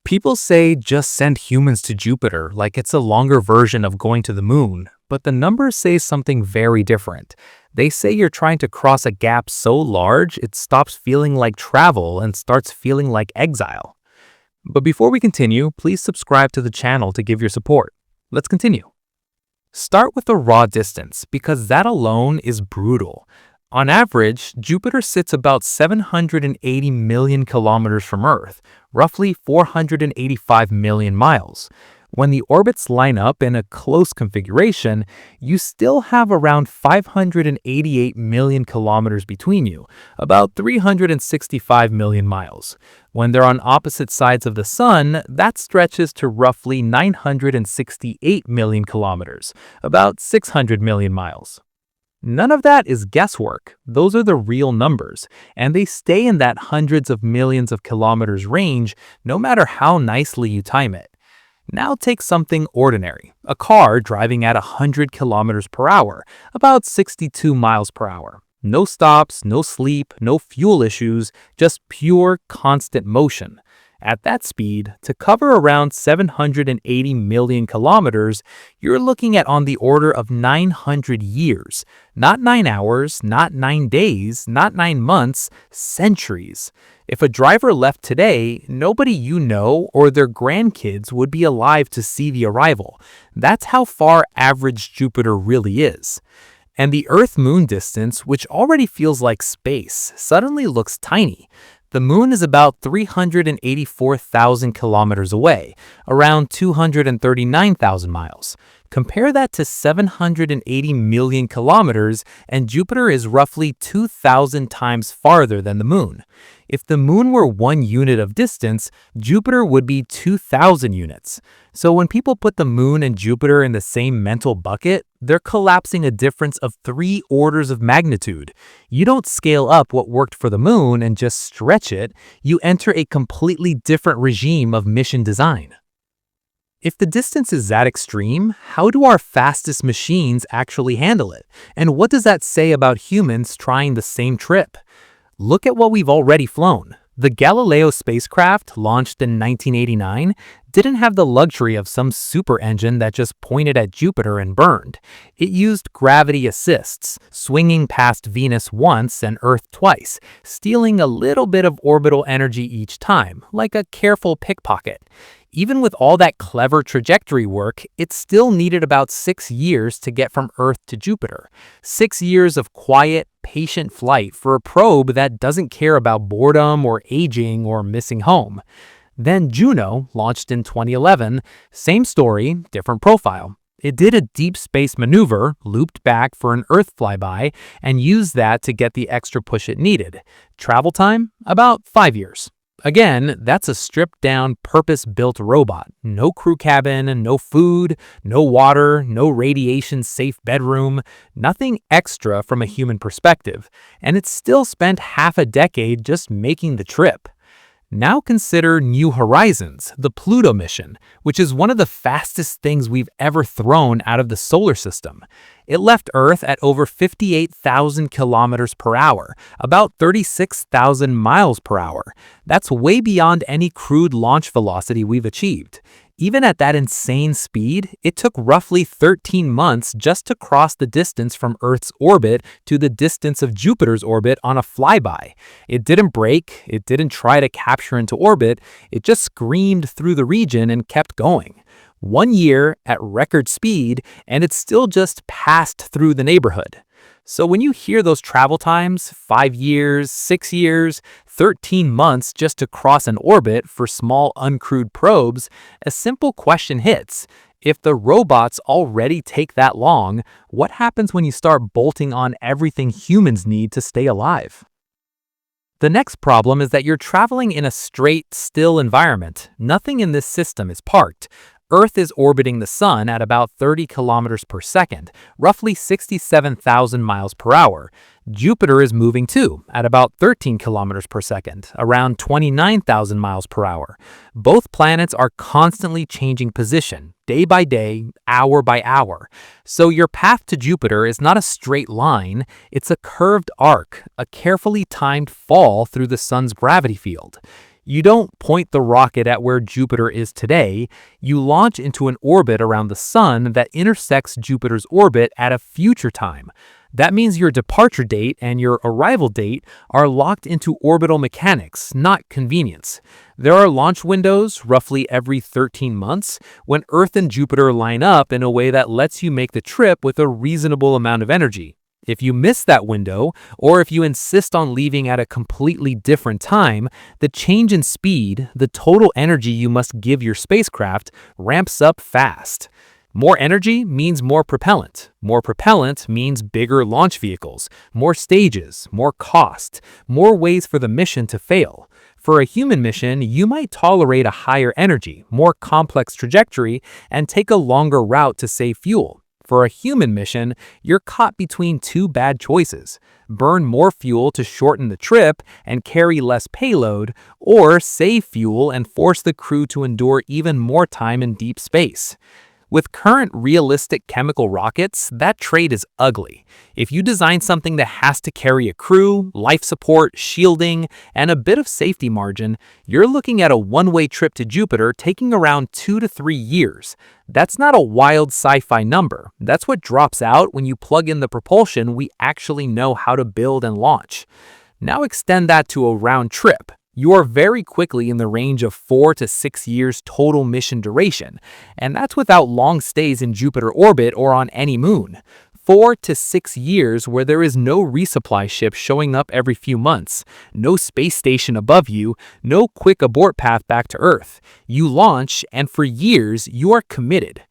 People say just send humans to Jupiter like it's a longer version of going to the moon, but the numbers say something very different. They say you're trying to cross a gap so large it stops feeling like travel and starts feeling like exile. But before we continue, please subscribe to the channel to give your support. Let's continue. Start with the raw distance because that alone is brutal. On average, Jupiter sits about 780 million kilometers from Earth, roughly 485 million miles. When the orbits line up in a close configuration, you still have around 588 million kilometers between you, about 365 million miles. When they're on opposite sides of the Sun, that stretches to roughly 968 million kilometers, about 600 million miles. None of that is guesswork. Those are the real numbers, and they stay in that hundreds of millions of kilometers range no matter how nicely you time it. Now take something ordinary, a car driving at 100 kilometers per hour, about 62 miles per hour. No stops, no sleep, no fuel issues, just pure constant motion. At that speed, to cover around 780 million kilometers, you're looking at on the order of 900 years. Not 9 hours, not 9 days, not 9 months, centuries. If a driver left today, nobody you know or their grandkids would be alive to see the arrival. That's how far average Jupiter really is. And the Earth-Moon distance, which already feels like space, suddenly looks tiny. The Moon is about 384,000 kilometers away, around 239,000 miles. Compare that to 780 million kilometers, and Jupiter is roughly 2,000 times farther than the Moon. If the Moon were 1 unit of distance, Jupiter would be 2,000 units. So when people put the Moon and Jupiter in the same mental bucket, they're collapsing a difference of 3 orders of magnitude. You don't scale up what worked for the Moon and just stretch it. You enter a completely different regime of mission design. If the distance is that extreme, how do our fastest machines actually handle it? And what does that say about humans trying the same trip? Look at what we've already flown. The Galileo spacecraft, launched in 1989, didn't have the luxury of some super engine that just pointed at Jupiter and burned. It used gravity assists, swinging past Venus once and Earth twice, stealing a little bit of orbital energy each time, like a careful pickpocket. Even with all that clever trajectory work, it still needed about 6 years to get from Earth to Jupiter. 6 years of quiet, patient flight for a probe that doesn't care about boredom or aging or missing home. Then Juno, launched in 2011, same story, different profile. It did a deep space maneuver, looped back for an Earth flyby, and used that to get the extra push it needed. Travel time? About 5 years. Again, that's a stripped-down, purpose-built robot. No crew cabin, no food, no water, no radiation-safe bedroom, nothing extra from a human perspective. And it still spent half a decade just making the trip. Now consider New Horizons, the Pluto mission, which is one of the fastest things we've ever thrown out of the solar system. It left Earth at over 58,000 kilometers per hour, about 36,000 miles per hour. That's way beyond any crewed launch velocity we've achieved. Even at that insane speed, it took roughly 13 months just to cross the distance from Earth's orbit to the distance of Jupiter's orbit on a flyby. It didn't brake, it didn't try to capture into orbit, it just screamed through the region and kept going. 1 year at record speed, and it still just passed through the neighborhood. So when you hear those travel times, 5 years, 6 years, 13 months just to cross an orbit for small uncrewed probes, a simple question hits. If the robots already take that long, what happens when you start bolting on everything humans need to stay alive? The next problem is that you're traveling in a straight, still environment. Nothing in this system is parked. Earth is orbiting the Sun at about 30 kilometers per second, roughly 67,000 miles per hour. Jupiter is moving too, at about 13 kilometers per second, around 29,000 miles per hour. Both planets are constantly changing position, day by day, hour by hour. So your path to Jupiter is not a straight line, it's a curved arc, a carefully timed fall through the Sun's gravity field. You don't point the rocket at where Jupiter is today, you launch into an orbit around the Sun that intersects Jupiter's orbit at a future time. That means your departure date and your arrival date are locked into orbital mechanics, not convenience. There are launch windows, roughly every 13 months, when Earth and Jupiter line up in a way that lets you make the trip with a reasonable amount of energy. If you miss that window, or if you insist on leaving at a completely different time, the change in speed, the total energy you must give your spacecraft, ramps up fast. More energy means more propellant. More propellant means bigger launch vehicles, more stages, more cost, more ways for the mission to fail. For a human mission, you might tolerate a higher energy, more complex trajectory, and take a longer route to save fuel. For a human mission, you're caught between two bad choices: burn more fuel to shorten the trip and carry less payload, or save fuel and force the crew to endure even more time in deep space. With current realistic chemical rockets, that trade is ugly. If you design something that has to carry a crew, life support, shielding, and a bit of safety margin, you're looking at a one-way trip to Jupiter taking around 2 to 3 years. That's not a wild sci-fi number. That's what drops out when you plug in the propulsion we actually know how to build and launch. Now extend that to a round trip. You are very quickly in the range of 4 to 6 years total mission duration, and that's without long stays in Jupiter orbit or on any moon. 4 to 6 years where there is no resupply ship showing up every few months, no space station above you, no quick abort path back to Earth. You launch, and for years you are committed.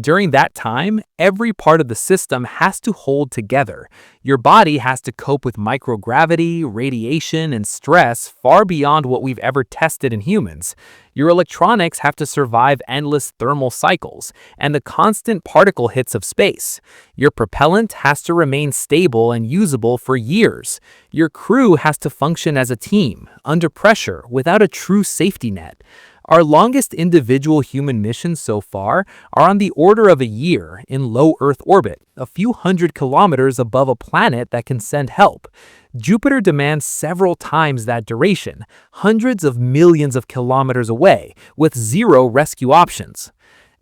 During that time, every part of the system has to hold together. Your body has to cope with microgravity, radiation, and stress far beyond what we've ever tested in humans. Your electronics have to survive endless thermal cycles and the constant particle hits of space. Your propellant has to remain stable and usable for years. Your crew has to function as a team, under pressure, without a true safety net. Our longest individual human missions so far are on the order of a year in low Earth orbit, a few hundred kilometers above a planet that can send help. Jupiter demands several times that duration, hundreds of millions of kilometers away, with zero rescue options.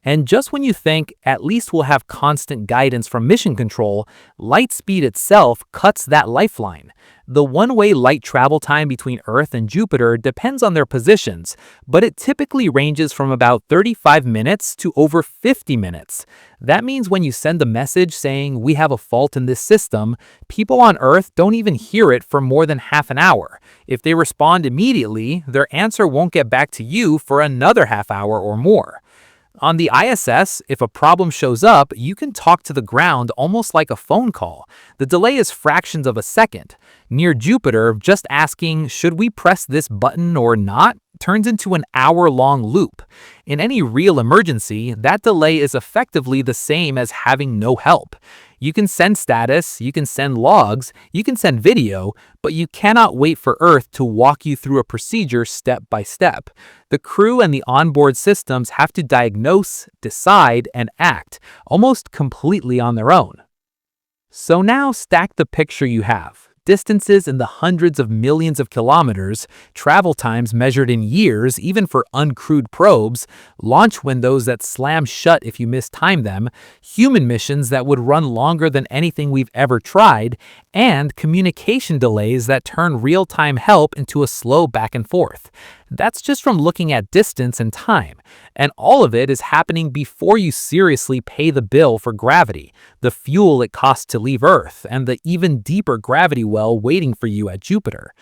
And just when you think at least we'll have constant guidance from mission control, light speed itself cuts that lifeline. The one-way light travel time between Earth and Jupiter depends on their positions, but it typically ranges from about 35 minutes to over 50 minutes. That means when you send a message saying we have a fault in this system, people on Earth don't even hear it for more than half an hour. If they respond immediately, their answer won't get back to you for another half hour or more. On the ISS, if a problem shows up, you can talk to the ground almost like a phone call. The delay is fractions of a second. Near Jupiter, just asking, should we press this button or not, turns into an hour-long loop. In any real emergency, that delay is effectively the same as having no help. You can send status, you can send logs, you can send video, but you cannot wait for Earth to walk you through a procedure step by step. The crew and the onboard systems have to diagnose, decide, and act, almost completely on their own. So now stack the picture you have. Distances in the hundreds of millions of kilometers, travel times measured in years even for uncrewed probes, launch windows that slam shut if you mistime them, human missions that would run longer than anything we've ever tried, and communication delays that turn real-time help into a slow back and forth. That's just from looking at distance and time, and all of it is happening before you seriously pay the bill for gravity, the fuel it costs to leave Earth, and the even deeper gravity well waiting for you at Jupiter.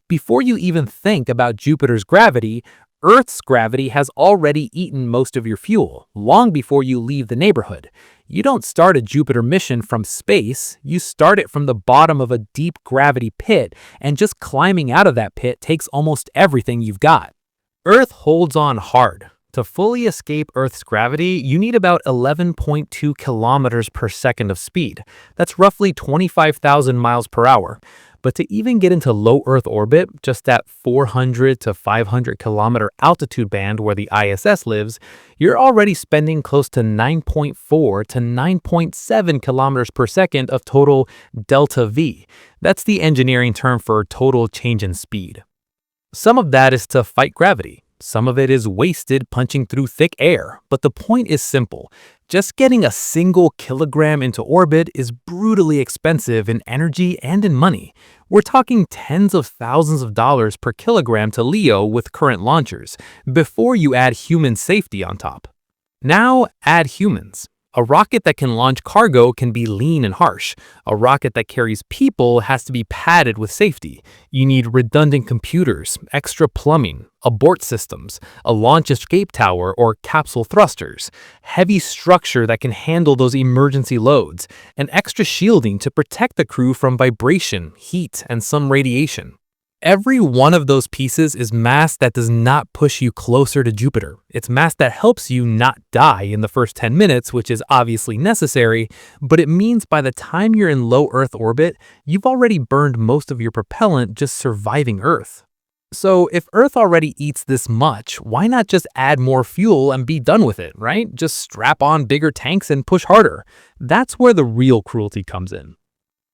Before you even think about Jupiter's gravity, Earth's gravity has already eaten most of your fuel, long before you leave the neighborhood. You don't start a Jupiter mission from space, you start it from the bottom of a deep gravity pit, and just climbing out of that pit takes almost everything you've got. Earth holds on hard. To fully escape Earth's gravity, you need about 11.2 kilometers per second of speed. That's roughly 25,000 miles per hour. But to even get into low Earth orbit, just that 400 to 500 kilometer altitude band where the ISS lives, you're already spending close to 9.4 to 9.7 kilometers per second of total delta V. That's the engineering term for total change in speed. Some of that is to fight gravity. Some of it is wasted punching through thick air. But the point is simple. Just getting a single kilogram into orbit is brutally expensive in energy and in money. We're talking tens of thousands of dollars per kilogram to LEO with current launchers, before you add human safety on top. Now add humans. A rocket that can launch cargo can be lean and harsh. A rocket that carries people has to be padded with safety. You need redundant computers, extra plumbing, abort systems, a launch escape tower or capsule thrusters, heavy structure that can handle those emergency loads, and extra shielding to protect the crew from vibration, heat, and some radiation. Every one of those pieces is mass that does not push you closer to Jupiter. It's mass that helps you not die in the first 10 minutes, which is obviously necessary, but it means by the time you're in low Earth orbit, you've already burned most of your propellant just surviving Earth. So if Earth already eats this much, why not just add more fuel and be done with it, right? Just strap on bigger tanks and push harder. That's where the real cruelty comes in.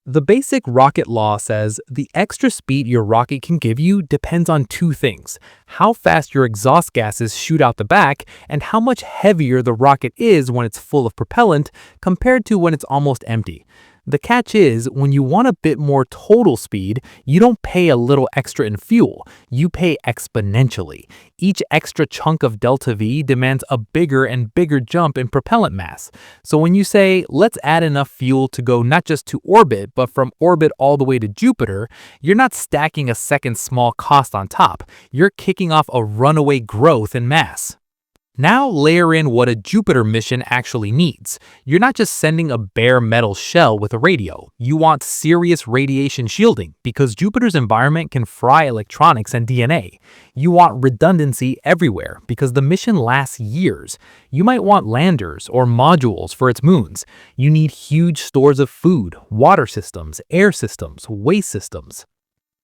The basic rocket law says the extra speed your rocket can give you depends on two things: how fast your exhaust gases shoot out the back and how much heavier the rocket is when it's full of propellant compared to when it's almost empty. The catch is, when you want a bit more total speed, you don't pay a little extra in fuel, you pay exponentially. Each extra chunk of delta V demands a bigger and bigger jump in propellant mass. So when you say, let's add enough fuel to go not just to orbit, but from orbit all the way to Jupiter, you're not stacking a second small cost on top. You're kicking off a runaway growth in mass. Now layer in what a Jupiter mission actually needs. You're not just sending a bare metal shell with a radio. You want serious radiation shielding because Jupiter's environment can fry electronics and DNA. You want redundancy everywhere because the mission lasts years. You might want landers or modules for its moons. You need huge stores of food, water systems, air systems, waste systems.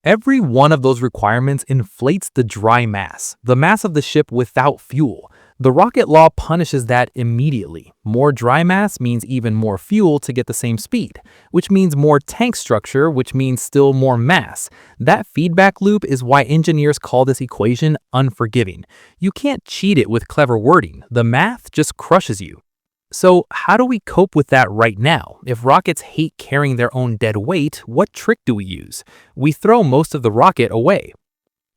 Every one of those requirements inflates the dry mass, the mass of the ship without fuel. The rocket law punishes that immediately. More dry mass means even more fuel to get the same speed, which means more tank structure, which means still more mass. That feedback loop is why engineers call this equation unforgiving. You can't cheat it with clever wording. The math just crushes you. So how do we cope with that right now? If rockets hate carrying their own dead weight, what trick do we use? We throw most of the rocket away.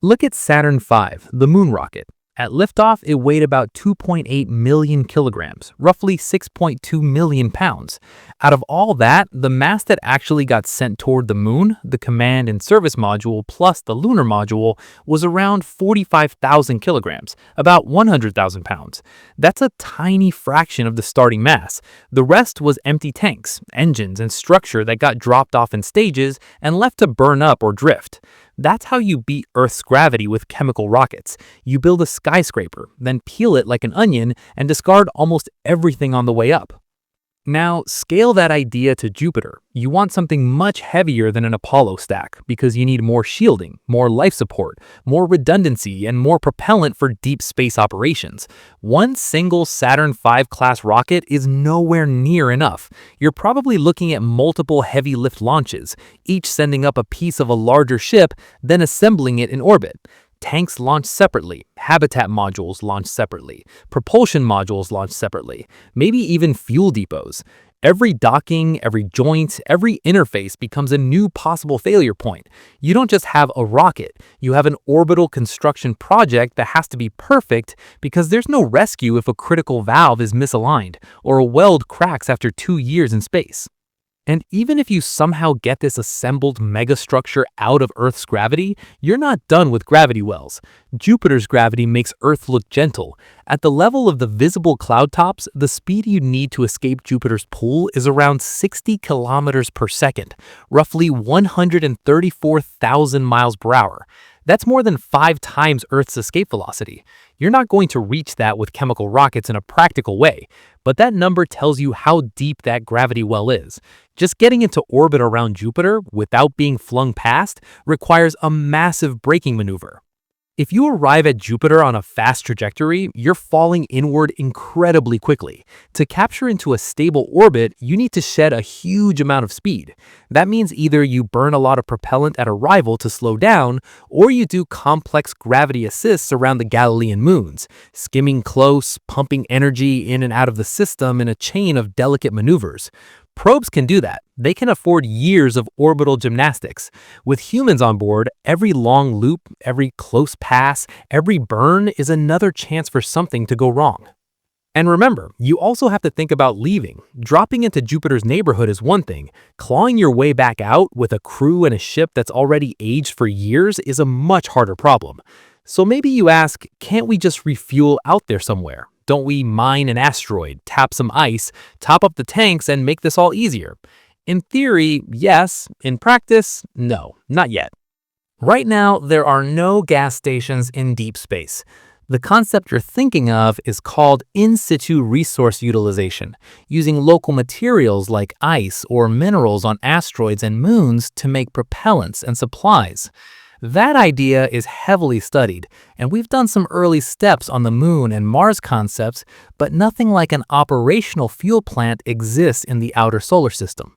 Look at Saturn V, the moon rocket. At liftoff, it weighed about 2.8 million kilograms, roughly 6.2 million pounds. Out of all that, the mass that actually got sent toward the moon, the command and service module plus the lunar module, was around 45,000 kilograms, about 100,000 pounds. That's a tiny fraction of the starting mass. The rest was empty tanks, engines, and structure that got dropped off in stages and left to burn up or drift. That's how you beat Earth's gravity with chemical rockets. You build a skyscraper, then peel it like an onion and discard almost everything on the way up. Now, scale that idea to Jupiter. You want something much heavier than an Apollo stack because you need more shielding, more life support, more redundancy, and more propellant for deep space operations. One single Saturn V class rocket is nowhere near enough. You're probably looking at multiple heavy lift launches, each sending up a piece of a larger ship, then assembling it in orbit. Tanks launch separately, habitat modules launch separately, propulsion modules launch separately, maybe even fuel depots. Every docking, every joint, every interface becomes a new possible failure point. You don't just have a rocket, you have an orbital construction project that has to be perfect because there's no rescue if a critical valve is misaligned or a weld cracks after 2 years in space. And even if you somehow get this assembled megastructure out of Earth's gravity, you're not done with gravity wells. Jupiter's gravity makes Earth look gentle. At the level of the visible cloud tops, the speed you need to escape Jupiter's pull is around 60 kilometers per second, roughly 134,000 miles per hour. That's more than 5 times Earth's escape velocity. You're not going to reach that with chemical rockets in a practical way, but that number tells you how deep that gravity well is. Just getting into orbit around Jupiter without being flung past requires a massive braking maneuver. If you arrive at Jupiter on a fast trajectory, you're falling inward incredibly quickly. To capture into a stable orbit, you need to shed a huge amount of speed. That means either you burn a lot of propellant at arrival to slow down, or you do complex gravity assists around the Galilean moons, skimming close, pumping energy in and out of the system in a chain of delicate maneuvers. Probes can do that. They can afford years of orbital gymnastics. With humans on board, every long loop, every close pass, every burn is another chance for something to go wrong. And remember, you also have to think about leaving. Dropping into Jupiter's neighborhood is one thing. Clawing your way back out with a crew and a ship that's already aged for years is a much harder problem. So maybe you ask, can't we just refuel out there somewhere? Don't we mine an asteroid, tap some ice, top up the tanks, and make this all easier? In theory, yes. In practice, no, not yet. Right now, there are no gas stations in deep space. The concept you're thinking of is called in situ resource utilization, using local materials like ice or minerals on asteroids and moons to make propellants and supplies. That idea is heavily studied, and we've done some early steps on the Moon and Mars concepts, but nothing like an operational fuel plant exists in the outer solar system.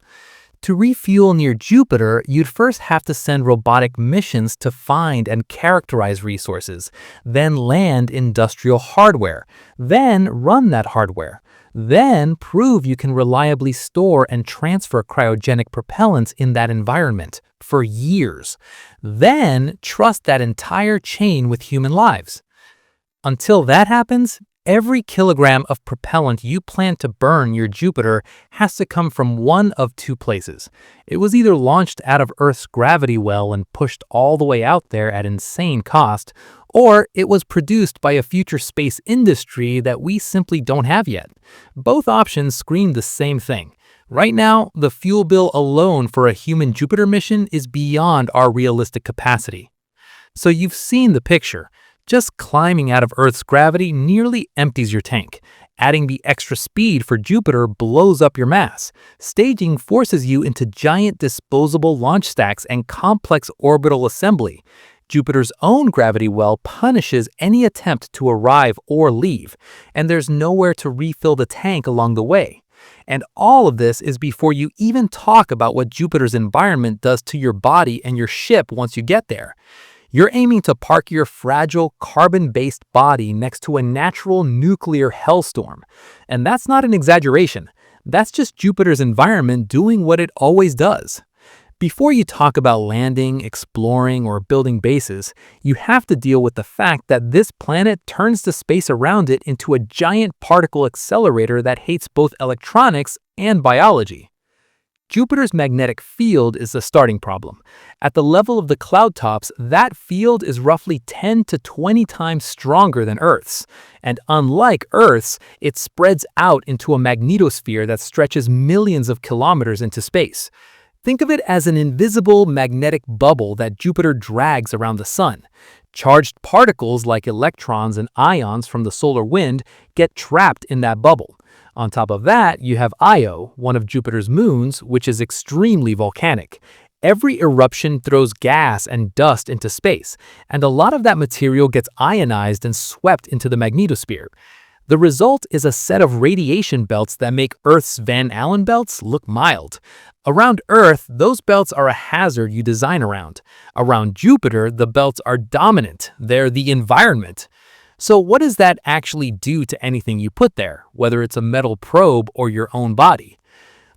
To refuel near Jupiter, you'd first have to send robotic missions to find and characterize resources, then land industrial hardware, then run that hardware, then prove you can reliably store and transfer cryogenic propellants in that environment for years, then trust that entire chain with human lives. Until that happens, every kilogram of propellant you plan to burn near Jupiter has to come from one of two places. It was either launched out of Earth's gravity well and pushed all the way out there at insane cost, or it was produced by a future space industry that we simply don't have yet. Both options scream the same thing. Right now, the fuel bill alone for a human Jupiter mission is beyond our realistic capacity. So you've seen the picture. Just climbing out of Earth's gravity nearly empties your tank. Adding the extra speed for Jupiter blows up your mass. Staging forces you into giant disposable launch stacks and complex orbital assembly. Jupiter's own gravity well punishes any attempt to arrive or leave, and there's nowhere to refill the tank along the way. And all of this is before you even talk about what Jupiter's environment does to your body and your ship once you get there. You're aiming to park your fragile, carbon-based body next to a natural nuclear hellstorm. And that's not an exaggeration. That's just Jupiter's environment doing what it always does. Before you talk about landing, exploring, or building bases, you have to deal with the fact that this planet turns the space around it into a giant particle accelerator that hates both electronics and biology. Jupiter's magnetic field is the starting problem. At the level of the cloud tops, that field is roughly 10 to 20 times stronger than Earth's. And unlike Earth's, it spreads out into a magnetosphere that stretches millions of kilometers into space. Think of it as an invisible magnetic bubble that Jupiter drags around the sun. Charged particles like electrons and ions from the solar wind get trapped in that bubble. On top of that, you have Io, one of Jupiter's moons, which is extremely volcanic. Every eruption throws gas and dust into space, and a lot of that material gets ionized and swept into the magnetosphere. The result is a set of radiation belts that make Earth's Van Allen belts look mild. Around Earth, those belts are a hazard you design around. Around Jupiter, the belts are dominant. They're the environment. So what does that actually do to anything you put there, whether it's a metal probe or your own body?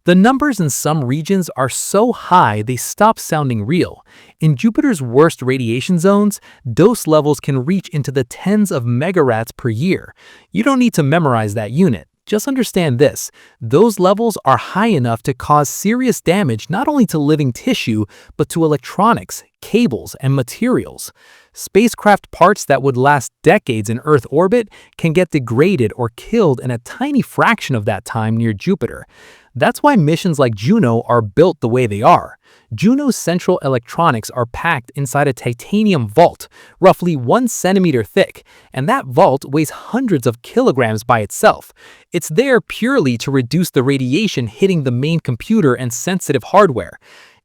The numbers in some regions are so high they stop sounding real. In Jupiter's worst radiation zones, dose levels can reach into the tens of megarats per year. You don't need to memorize that unit. Just understand this, those levels are high enough to cause serious damage not only to living tissue, but to electronics, cables, and materials. Spacecraft parts that would last decades in Earth orbit can get degraded or killed in a tiny fraction of that time near Jupiter. That's why missions like Juno are built the way they are. Juno's central electronics are packed inside a titanium vault, roughly 1 centimeter thick, and that vault weighs hundreds of kilograms by itself. It's there purely to reduce the radiation hitting the main computer and sensitive hardware.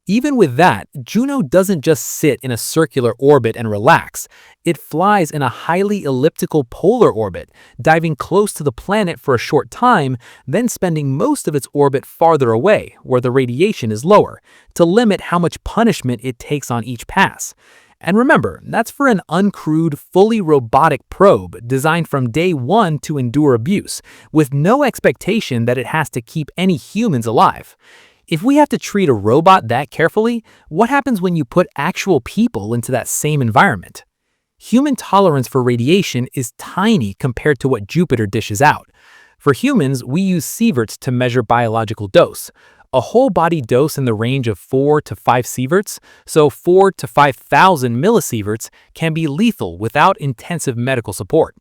Even with that, Juno doesn't just sit in a circular orbit and relax. It flies in a highly elliptical polar orbit, diving close to the planet for a short time, then spending most of its orbit farther away, where the radiation is lower, to limit how much punishment it takes on each pass. And remember, that's for an uncrewed, fully robotic probe designed from day one to endure abuse, with no expectation that it has to keep any humans alive. If we have to treat a robot that carefully, what happens when you put actual people into that same environment? Human tolerance for radiation is tiny compared to what Jupiter dishes out. For humans, we use sieverts to measure biological dose. A whole body dose in the range of 4 to 5 sieverts, so 4 to 5,000 millisieverts, can be lethal without intensive medical support.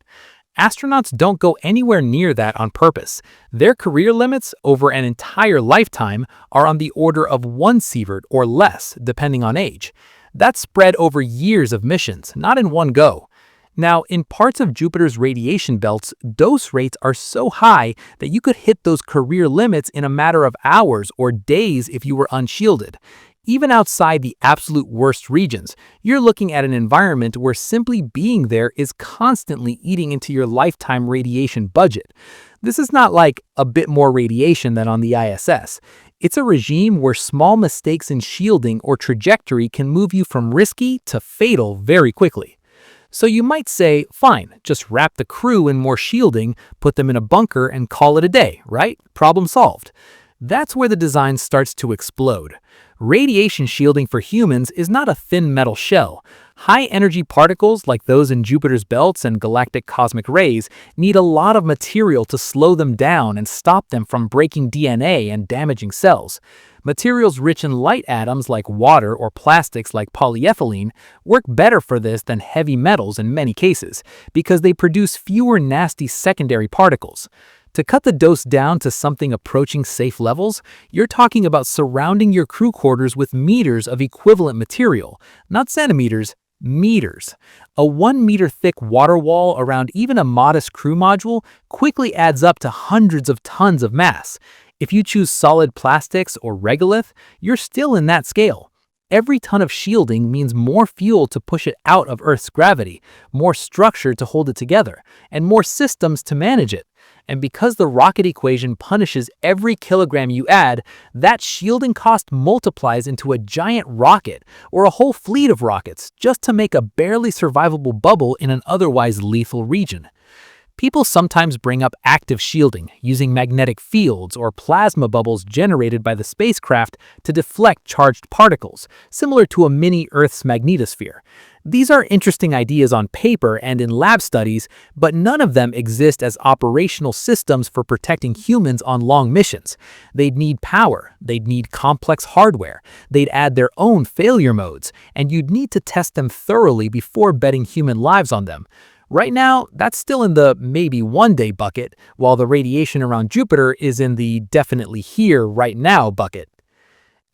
Astronauts don't go anywhere near that on purpose. Their career limits over an entire lifetime are on the order of 1 sievert or less, depending on age. That's spread over years of missions, not in one go. Now, in parts of Jupiter's radiation belts, dose rates are so high that you could hit those career limits in a matter of hours or days if you were unshielded. Even outside the absolute worst regions, you're looking at an environment where simply being there is constantly eating into your lifetime radiation budget. This is not like a bit more radiation than on the ISS. It's a regime where small mistakes in shielding or trajectory can move you from risky to fatal very quickly. So you might say, fine, just wrap the crew in more shielding, put them in a bunker, and call it a day, right? Problem solved. That's where the design starts to explode. Radiation shielding for humans is not a thin metal shell. High-energy particles like those in Jupiter's belts and galactic cosmic rays need a lot of material to slow them down and stop them from breaking DNA and damaging cells. Materials rich in light atoms like water or plastics like polyethylene work better for this than heavy metals in many cases, because they produce fewer nasty secondary particles. To cut the dose down to something approaching safe levels, you're talking about surrounding your crew quarters with meters of equivalent material, not centimeters, meters. A 1 meter thick water wall around even a modest crew module quickly adds up to hundreds of tons of mass. If you choose solid plastics or regolith, you're still in that scale. Every ton of shielding means more fuel to push it out of Earth's gravity, more structure to hold it together, and more systems to manage it. And because the rocket equation punishes every kilogram you add, that shielding cost multiplies into a giant rocket or a whole fleet of rockets just to make a barely survivable bubble in an otherwise lethal region. People sometimes bring up active shielding, using magnetic fields or plasma bubbles generated by the spacecraft to deflect charged particles, similar to a mini Earth's magnetosphere. These are interesting ideas on paper and in lab studies, but none of them exist as operational systems for protecting humans on long missions. They'd need power, they'd need complex hardware, they'd add their own failure modes, and you'd need to test them thoroughly before betting human lives on them. Right now, that's still in the maybe one day bucket, while the radiation around Jupiter is in the definitely here, right now bucket.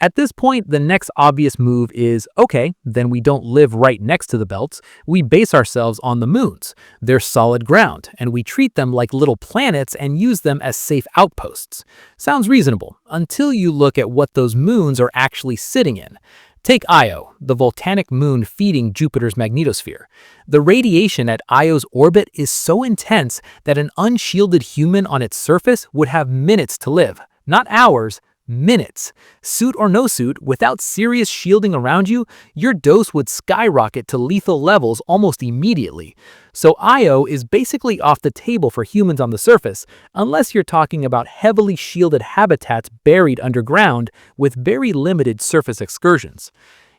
At this point, the next obvious move is, okay, then we don't live right next to the belts, we base ourselves on the moons. They're solid ground, and we treat them like little planets and use them as safe outposts. Sounds reasonable, until you look at what those moons are actually sitting in. Take Io, the volcanic moon feeding Jupiter's magnetosphere. The radiation at Io's orbit is so intense that an unshielded human on its surface would have minutes to live, not hours, minutes. Suit or no suit, without serious shielding around you, your dose would skyrocket to lethal levels almost immediately. So Io is basically off the table for humans on the surface, unless you're talking about heavily shielded habitats buried underground with very limited surface excursions.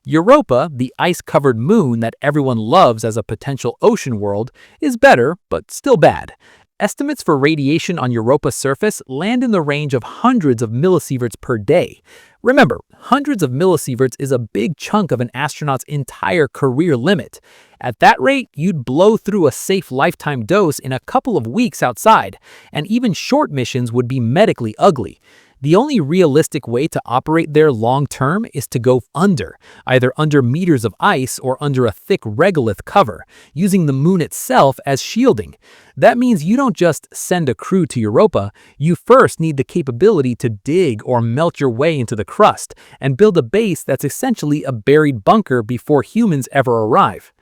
Europa, the ice-covered moon that everyone loves as a potential ocean world, is better, but still bad. Estimates for radiation on Europa's surface land in the range of hundreds of millisieverts per day. Remember, hundreds of millisieverts is a big chunk of an astronaut's entire career limit. At that rate, you'd blow through a safe lifetime dose in a couple of weeks outside, and even short missions would be medically ugly. The only realistic way to operate there long term is to go under, either under meters of ice or under a thick regolith cover, using the moon itself as shielding. That means you don't just send a crew to Europa, you first need the capability to dig or melt your way into the crust and build a base that's essentially a buried bunker before humans ever arrive.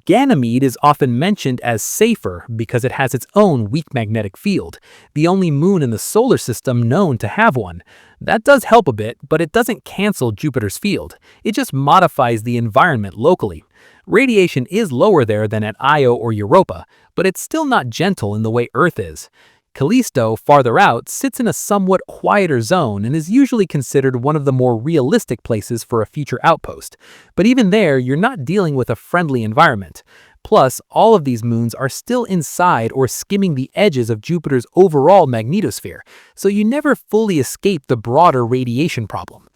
Ganymede is often mentioned as safer because it has its own weak magnetic field, the only moon in the solar system known to have one. That does help a bit, but it doesn't cancel Jupiter's field. It just modifies the environment locally. Radiation is lower there than at Io or Europa, but it's still not gentle in the way Earth is. Callisto, farther out, sits in a somewhat quieter zone and is usually considered one of the more realistic places for a future outpost. But even there, you're not dealing with a friendly environment. Plus, all of these moons are still inside or skimming the edges of Jupiter's overall magnetosphere, so you never fully escape the broader radiation problem.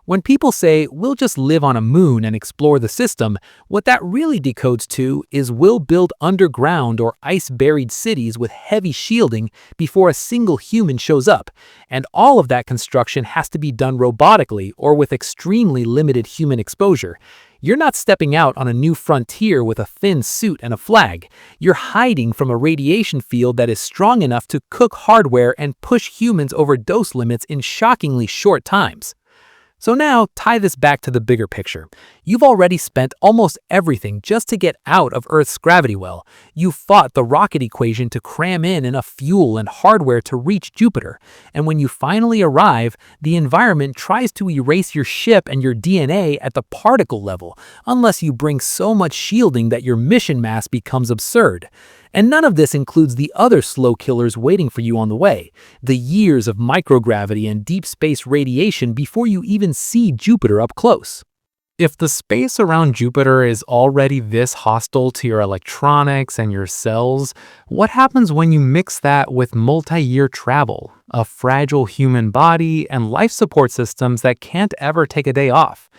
When people say, we'll just live on a moon and explore the system, what that really decodes to is we'll build underground or ice-buried cities with heavy shielding before a single human shows up, and all of that construction has to be done robotically or with extremely limited human exposure. You're not stepping out on a new frontier with a thin suit and a flag. You're hiding from a radiation field that is strong enough to cook hardware and push humans over dose limits in shockingly short times. So now, tie this back to the bigger picture. You've already spent almost everything just to get out of Earth's gravity well. You've fought the rocket equation to cram in enough fuel and hardware to reach Jupiter. And when you finally arrive, the environment tries to erase your ship and your DNA at the particle level, unless you bring so much shielding that your mission mass becomes absurd. And none of this includes the other slow killers waiting for you on the way, the years of microgravity and deep space radiation before you even see Jupiter up close. If the space around Jupiter is already this hostile to your electronics and your cells, what happens when you mix that with multi-year travel, a fragile human body, and life support systems that can't ever take a day off?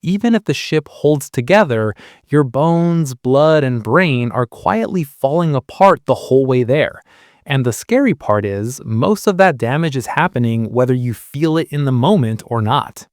Even if the ship holds together, your bones, blood, and brain are quietly falling apart the whole way there. And the scary part is, most of that damage is happening whether you feel it in the moment or not.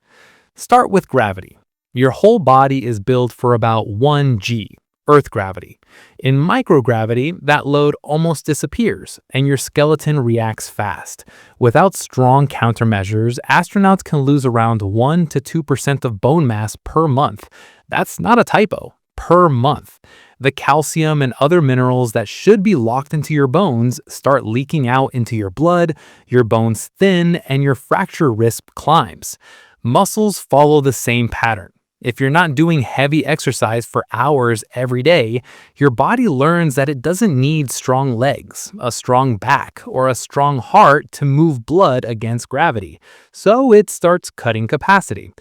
Start with gravity. Your whole body is built for about 1 g, Earth gravity. In microgravity, that load almost disappears, and your skeleton reacts fast. Without strong countermeasures, astronauts can lose around 1 to 2% of bone mass per month. That's not a typo. Per month. The calcium and other minerals that should be locked into your bones start leaking out into your blood, your bones thin, and your fracture risk climbs. Muscles follow the same pattern. If you're not doing heavy exercise for hours every day, your body learns that it doesn't need strong legs, a strong back, or a strong heart to move blood against gravity, so it starts cutting capacity.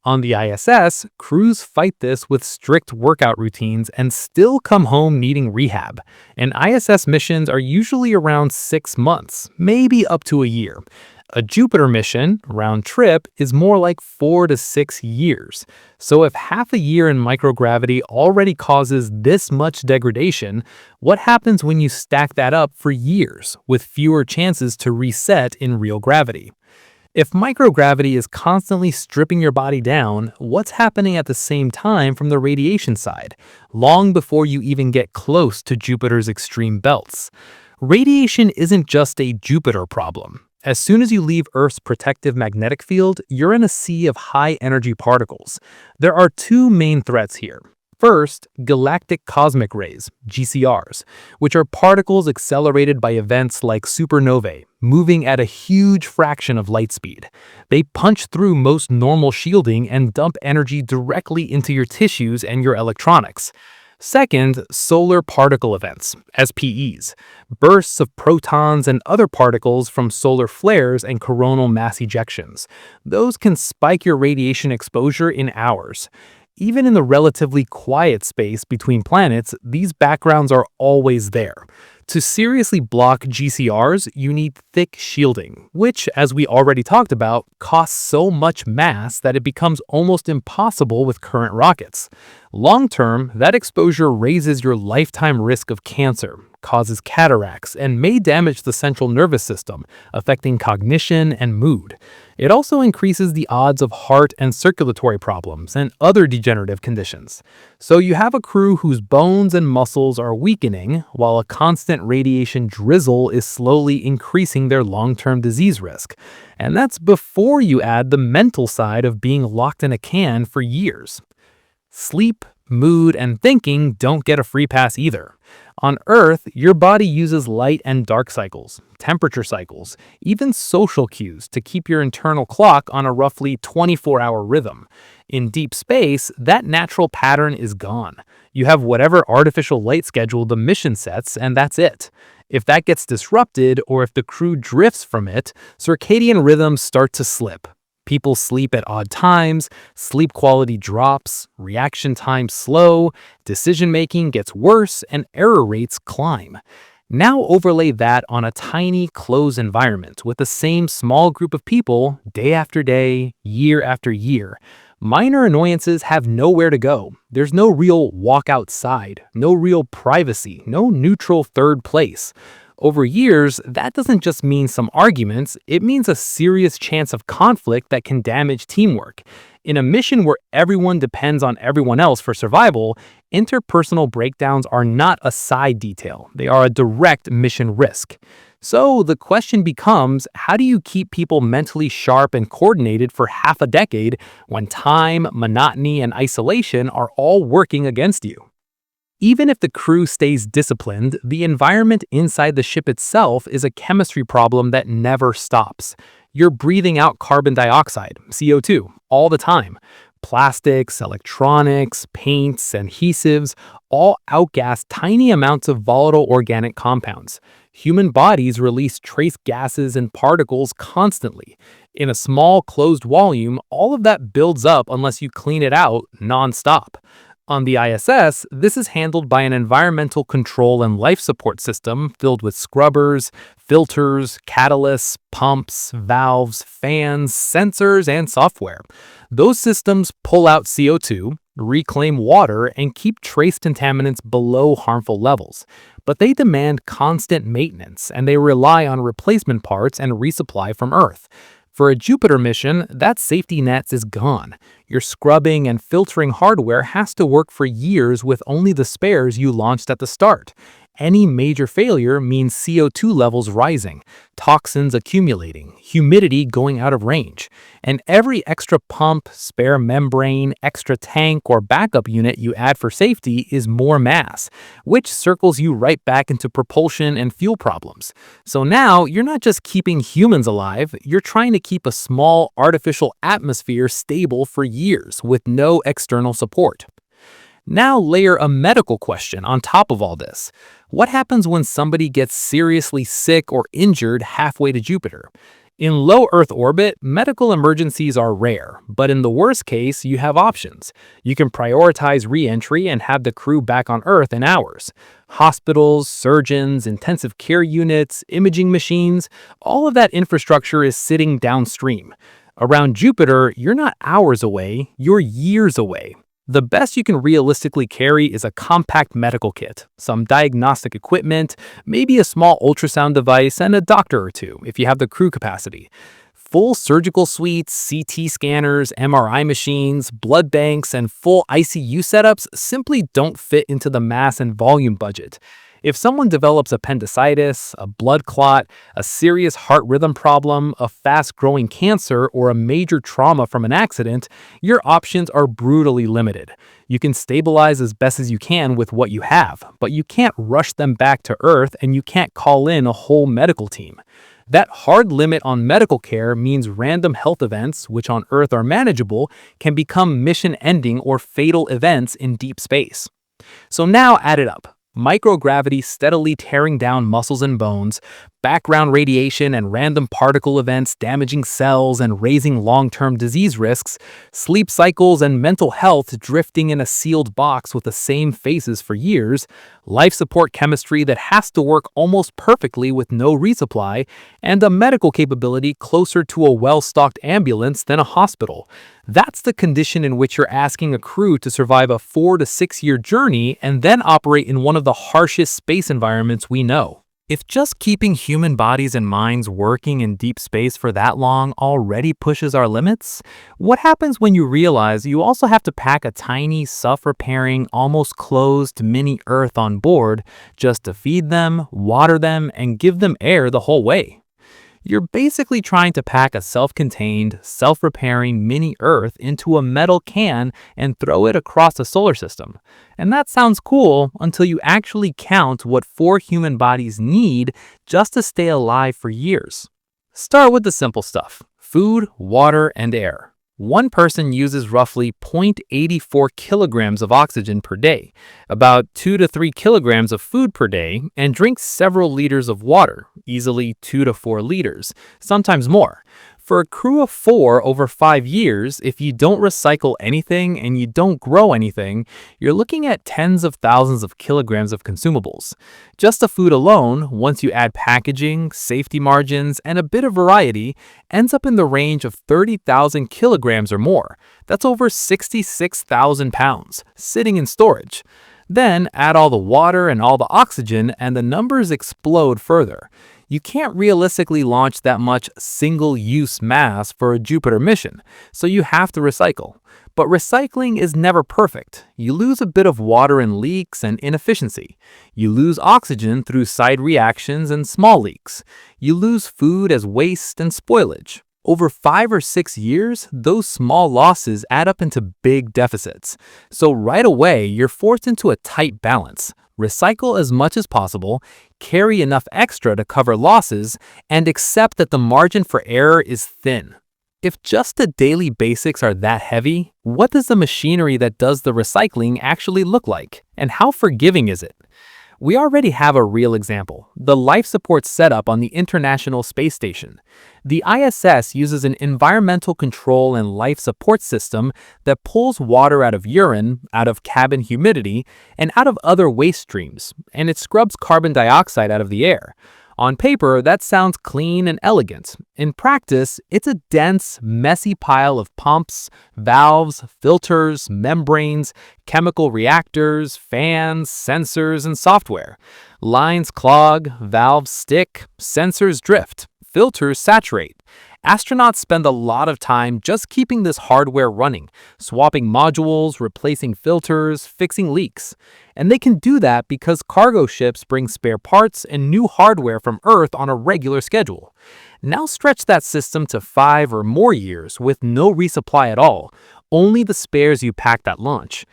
On the ISS, crews fight this with strict workout routines and still come home needing rehab. And ISS missions are usually around 6 months, maybe up to a year. A Jupiter mission, round trip, is more like 4 to 6 years. So if half a year in microgravity already causes this much degradation, what happens when you stack that up for years, with fewer chances to reset in real gravity? If microgravity is constantly stripping your body down, what's happening at the same time from the radiation side, long before you even get close to Jupiter's extreme belts? Radiation isn't just a Jupiter problem. As soon as you leave Earth's protective magnetic field, you're in a sea of high-energy particles. There are 2 main threats here. First, galactic cosmic rays, GCRs, which are particles accelerated by events like supernovae, moving at a huge fraction of light speed. They punch through most normal shielding and dump energy directly into your tissues and your electronics. Second, solar particle events, SPEs, bursts of protons and other particles from solar flares and coronal mass ejections. Those can spike your radiation exposure in hours. Even in the relatively quiet space between planets, these backgrounds are always there. To seriously block GCRs, you need thick shielding, which, as we already talked about, costs so much mass that it becomes almost impossible with current rockets. Long term, that exposure raises your lifetime risk of cancer, causes cataracts and may damage the central nervous system, affecting cognition and mood. It also increases the odds of heart and circulatory problems and other degenerative conditions. So you have a crew whose bones and muscles are weakening, while a constant radiation drizzle is slowly increasing their long-term disease risk. And that's before you add the mental side of being locked in a can for years. Sleep, mood, and thinking don't get a free pass either. On Earth, your body uses light and dark cycles, temperature cycles, even social cues to keep your internal clock on a roughly 24-hour rhythm. In deep space, that natural pattern is gone. You have whatever artificial light schedule the mission sets, and that's it. If that gets disrupted, or if the crew drifts from it, circadian rhythms start to slip. People sleep at odd times, sleep quality drops, reaction times slow, decision-making gets worse, and error rates climb. Now overlay that on a tiny, closed environment with the same small group of people day after day, year after year. Minor annoyances have nowhere to go. There's no real walk outside, no real privacy, no neutral third place. Over years, that doesn't just mean some arguments, it means a serious chance of conflict that can damage teamwork. In a mission where everyone depends on everyone else for survival, interpersonal breakdowns are not a side detail, they are a direct mission risk. So the question becomes, how do you keep people mentally sharp and coordinated for half a decade when time, monotony, and isolation are all working against you? Even if the crew stays disciplined, the environment inside the ship itself is a chemistry problem that never stops. You're breathing out carbon dioxide, CO2, all the time. Plastics, electronics, paints, adhesives all outgas tiny amounts of volatile organic compounds. Human bodies release trace gases and particles constantly. In a small, closed volume, all of that builds up unless you clean it out nonstop. On the ISS, this is handled by an environmental control and life support system filled with scrubbers, filters, catalysts, pumps, valves, fans, sensors, and software. Those systems pull out CO2, reclaim water, and keep trace contaminants below harmful levels. But they demand constant maintenance, and they rely on replacement parts and resupply from Earth. For a Jupiter mission, that safety net is gone. Your scrubbing and filtering hardware has to work for years with only the spares you launched at the start. Any major failure means CO2 levels rising, toxins accumulating, humidity going out of range. And every extra pump, spare membrane, extra tank, or backup unit you add for safety is more mass, which circles you right back into propulsion and fuel problems. So now you're not just keeping humans alive, you're trying to keep a small artificial atmosphere stable for years with no external support. Now layer a medical question on top of all this. What happens when somebody gets seriously sick or injured halfway to Jupiter? In low Earth orbit, medical emergencies are rare, but in the worst case, you have options. You can prioritize re-entry and have the crew back on Earth in hours. Hospitals, surgeons, intensive care units, imaging machines, all of that infrastructure is sitting downstream. Around Jupiter, you're not hours away, you're years away. The best you can realistically carry is a compact medical kit, some diagnostic equipment, maybe a small ultrasound device, and a doctor or two if you have the crew capacity. Full surgical suites, CT scanners, MRI machines, blood banks, and full ICU setups simply don't fit into the mass and volume budget. If someone develops appendicitis, a blood clot, a serious heart rhythm problem, a fast-growing cancer, or a major trauma from an accident, your options are brutally limited. You can stabilize as best as you can with what you have, but you can't rush them back to Earth and you can't call in a whole medical team. That hard limit on medical care means random health events, which on Earth are manageable, can become mission-ending or fatal events in deep space. So now add it up. Microgravity steadily tearing down muscles and bones, background radiation and random particle events damaging cells and raising long-term disease risks, sleep cycles and mental health drifting in a sealed box with the same faces for years, life support chemistry that has to work almost perfectly with no resupply, and a medical capability closer to a well-stocked ambulance than a hospital. That's the condition in which you're asking a crew to survive a 4 to 6 year journey and then operate in one of the harshest space environments we know. If just keeping human bodies and minds working in deep space for that long already pushes our limits, what happens when you realize you also have to pack a tiny, self-repairing, almost closed mini Earth on board just to feed them, water them, and give them air the whole way? You're basically trying to pack a self-contained, self-repairing mini Earth into a metal can and throw it across the solar system. And that sounds cool until you actually count what 4 human bodies need just to stay alive for years. Start with the simple stuff: food, water, and air. One person uses roughly 0.84 kilograms of oxygen per day, about 2 to 3 kilograms of food per day, and drinks several liters of water, easily 2 to 4 liters, sometimes more. For a crew of 4 over 5 years, if you don't recycle anything and you don't grow anything, you're looking at tens of thousands of kilograms of consumables. Just the food alone, once you add packaging, safety margins, and a bit of variety, ends up in the range of 30,000 kilograms or more. That's over 66,000 pounds, sitting in storage. Then add all the water and all the oxygen and the numbers explode further. You can't realistically launch that much single-use mass for a Jupiter mission, so you have to recycle. But recycling is never perfect. You lose a bit of water in leaks and inefficiency. You lose oxygen through side reactions and small leaks. You lose food as waste and spoilage. Over 5 or 6 years, those small losses add up into big deficits. So right away, you're forced into a tight balance. Recycle as much as possible, carry enough extra to cover losses, and accept that the margin for error is thin. If just the daily basics are that heavy, what does the machinery that does the recycling actually look like? And how forgiving is it? We already have a real example: the life support setup on the International Space Station. The ISS uses an environmental control and life support system that pulls water out of urine, out of cabin humidity, and out of other waste streams, and it scrubs carbon dioxide out of the air. On paper, that sounds clean and elegant. In practice, it's a dense, messy pile of pumps, valves, filters, membranes, chemical reactors, fans, sensors, and software. Lines clog, valves stick, sensors drift, filters saturate. Astronauts spend a lot of time just keeping this hardware running, swapping modules, replacing filters, fixing leaks. And they can do that because cargo ships bring spare parts and new hardware from Earth on a regular schedule. Now stretch that system to 5 or more years with no resupply at all, only the spares you packed at launch.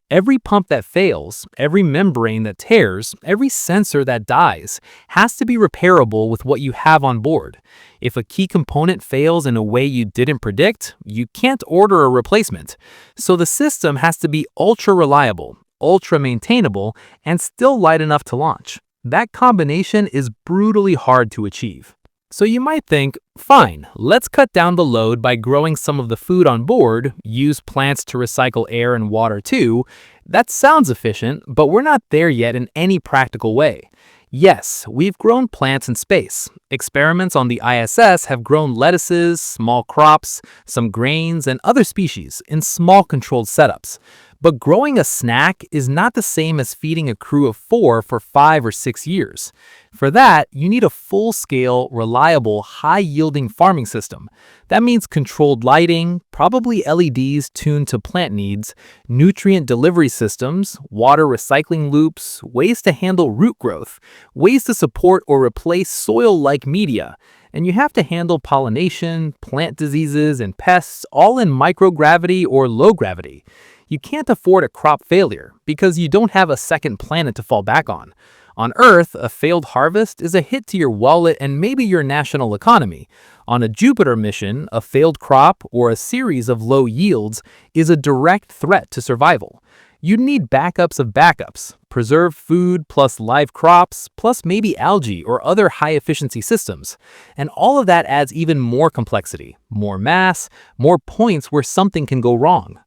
Every pump that fails, every membrane that tears, every sensor that dies has to be repairable with what you have on board. If a key component fails in a way you didn't predict, you can't order a replacement. So the system has to be ultra reliable, ultra maintainable, and still light enough to launch. That combination is brutally hard to achieve. So you might think, fine, let's cut down the load by growing some of the food on board, use plants to recycle air and water too. That sounds efficient, but we're not there yet in any practical way. Yes, we've grown plants in space. Experiments on the ISS have grown lettuces, small crops, some grains, and other species in small controlled setups. But growing a snack is not the same as feeding a crew of 4 for 5 or 6 years. For that, you need a full-scale, reliable, high-yielding farming system. That means controlled lighting, probably LEDs tuned to plant needs, nutrient delivery systems, water recycling loops, ways to handle root growth, ways to support or replace soil-like media. And you have to handle pollination, plant diseases, and pests all in microgravity or low gravity. You can't afford a crop failure because you don't have a second planet to fall back on. On Earth, a failed harvest is a hit to your wallet and maybe your national economy. On a Jupiter mission, a failed crop or a series of low yields is a direct threat to survival. You'd need backups of backups, preserved food plus live crops, plus maybe algae or other high-efficiency systems. And all of that adds even more complexity, more mass, more points where something can go wrong.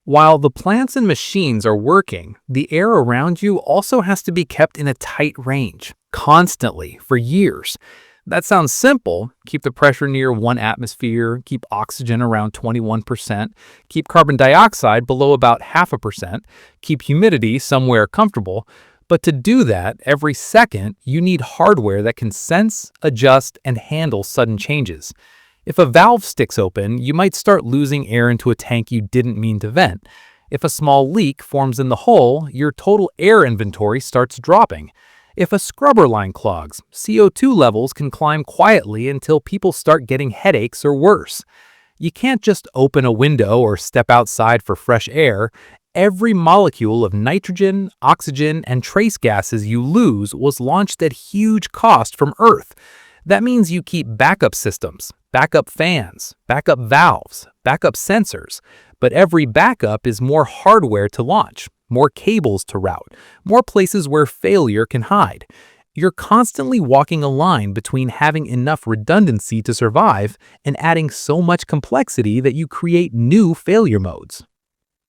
While the plants and machines are working, the air around you also has to be kept in a tight range, constantly, for years. That sounds simple. Keep the pressure near 1 atmosphere, keep oxygen around 21%, keep carbon dioxide below about 0.5%, keep humidity somewhere comfortable. But to do that, every second, you need hardware that can sense, adjust, and handle sudden changes. If a valve sticks open, you might start losing air into a tank you didn't mean to vent. If a small leak forms in the hull, your total air inventory starts dropping. If a scrubber line clogs, CO2 levels can climb quietly until people start getting headaches or worse. You can't just open a window or step outside for fresh air. Every molecule of nitrogen, oxygen, and trace gases you lose was launched at huge cost from Earth. That means you keep backup systems, backup fans, backup valves, backup sensors. But every backup is more hardware to launch, more cables to route, more places where failure can hide. You're constantly walking a line between having enough redundancy to survive and adding so much complexity that you create new failure modes.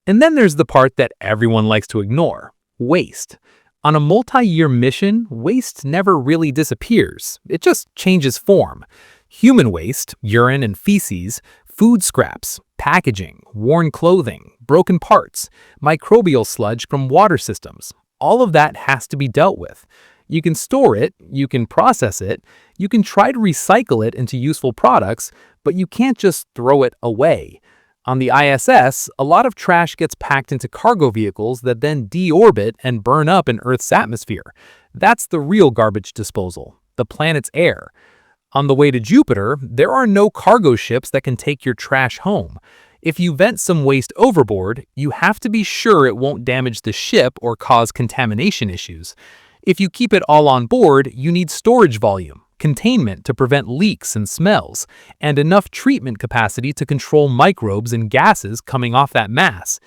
And then there's the part that everyone likes to ignore: waste. On a multi-year mission, waste never really disappears. It just changes form. Human waste, urine and feces, food scraps, packaging, worn clothing, broken parts, microbial sludge from water systems. All of that has to be dealt with. You can store it, you can process it, you can try to recycle it into useful products, but you can't just throw it away. On the ISS, a lot of trash gets packed into cargo vehicles that then deorbit and burn up in Earth's atmosphere. That's the real garbage disposal, the planet's air. On the way to Jupiter, there are no cargo ships that can take your trash home. If you vent some waste overboard, you have to be sure it won't damage the ship or cause contamination issues. If you keep it all on board, you need storage volume, containment to prevent leaks and smells, and enough treatment capacity to control microbes and gases coming off that mass.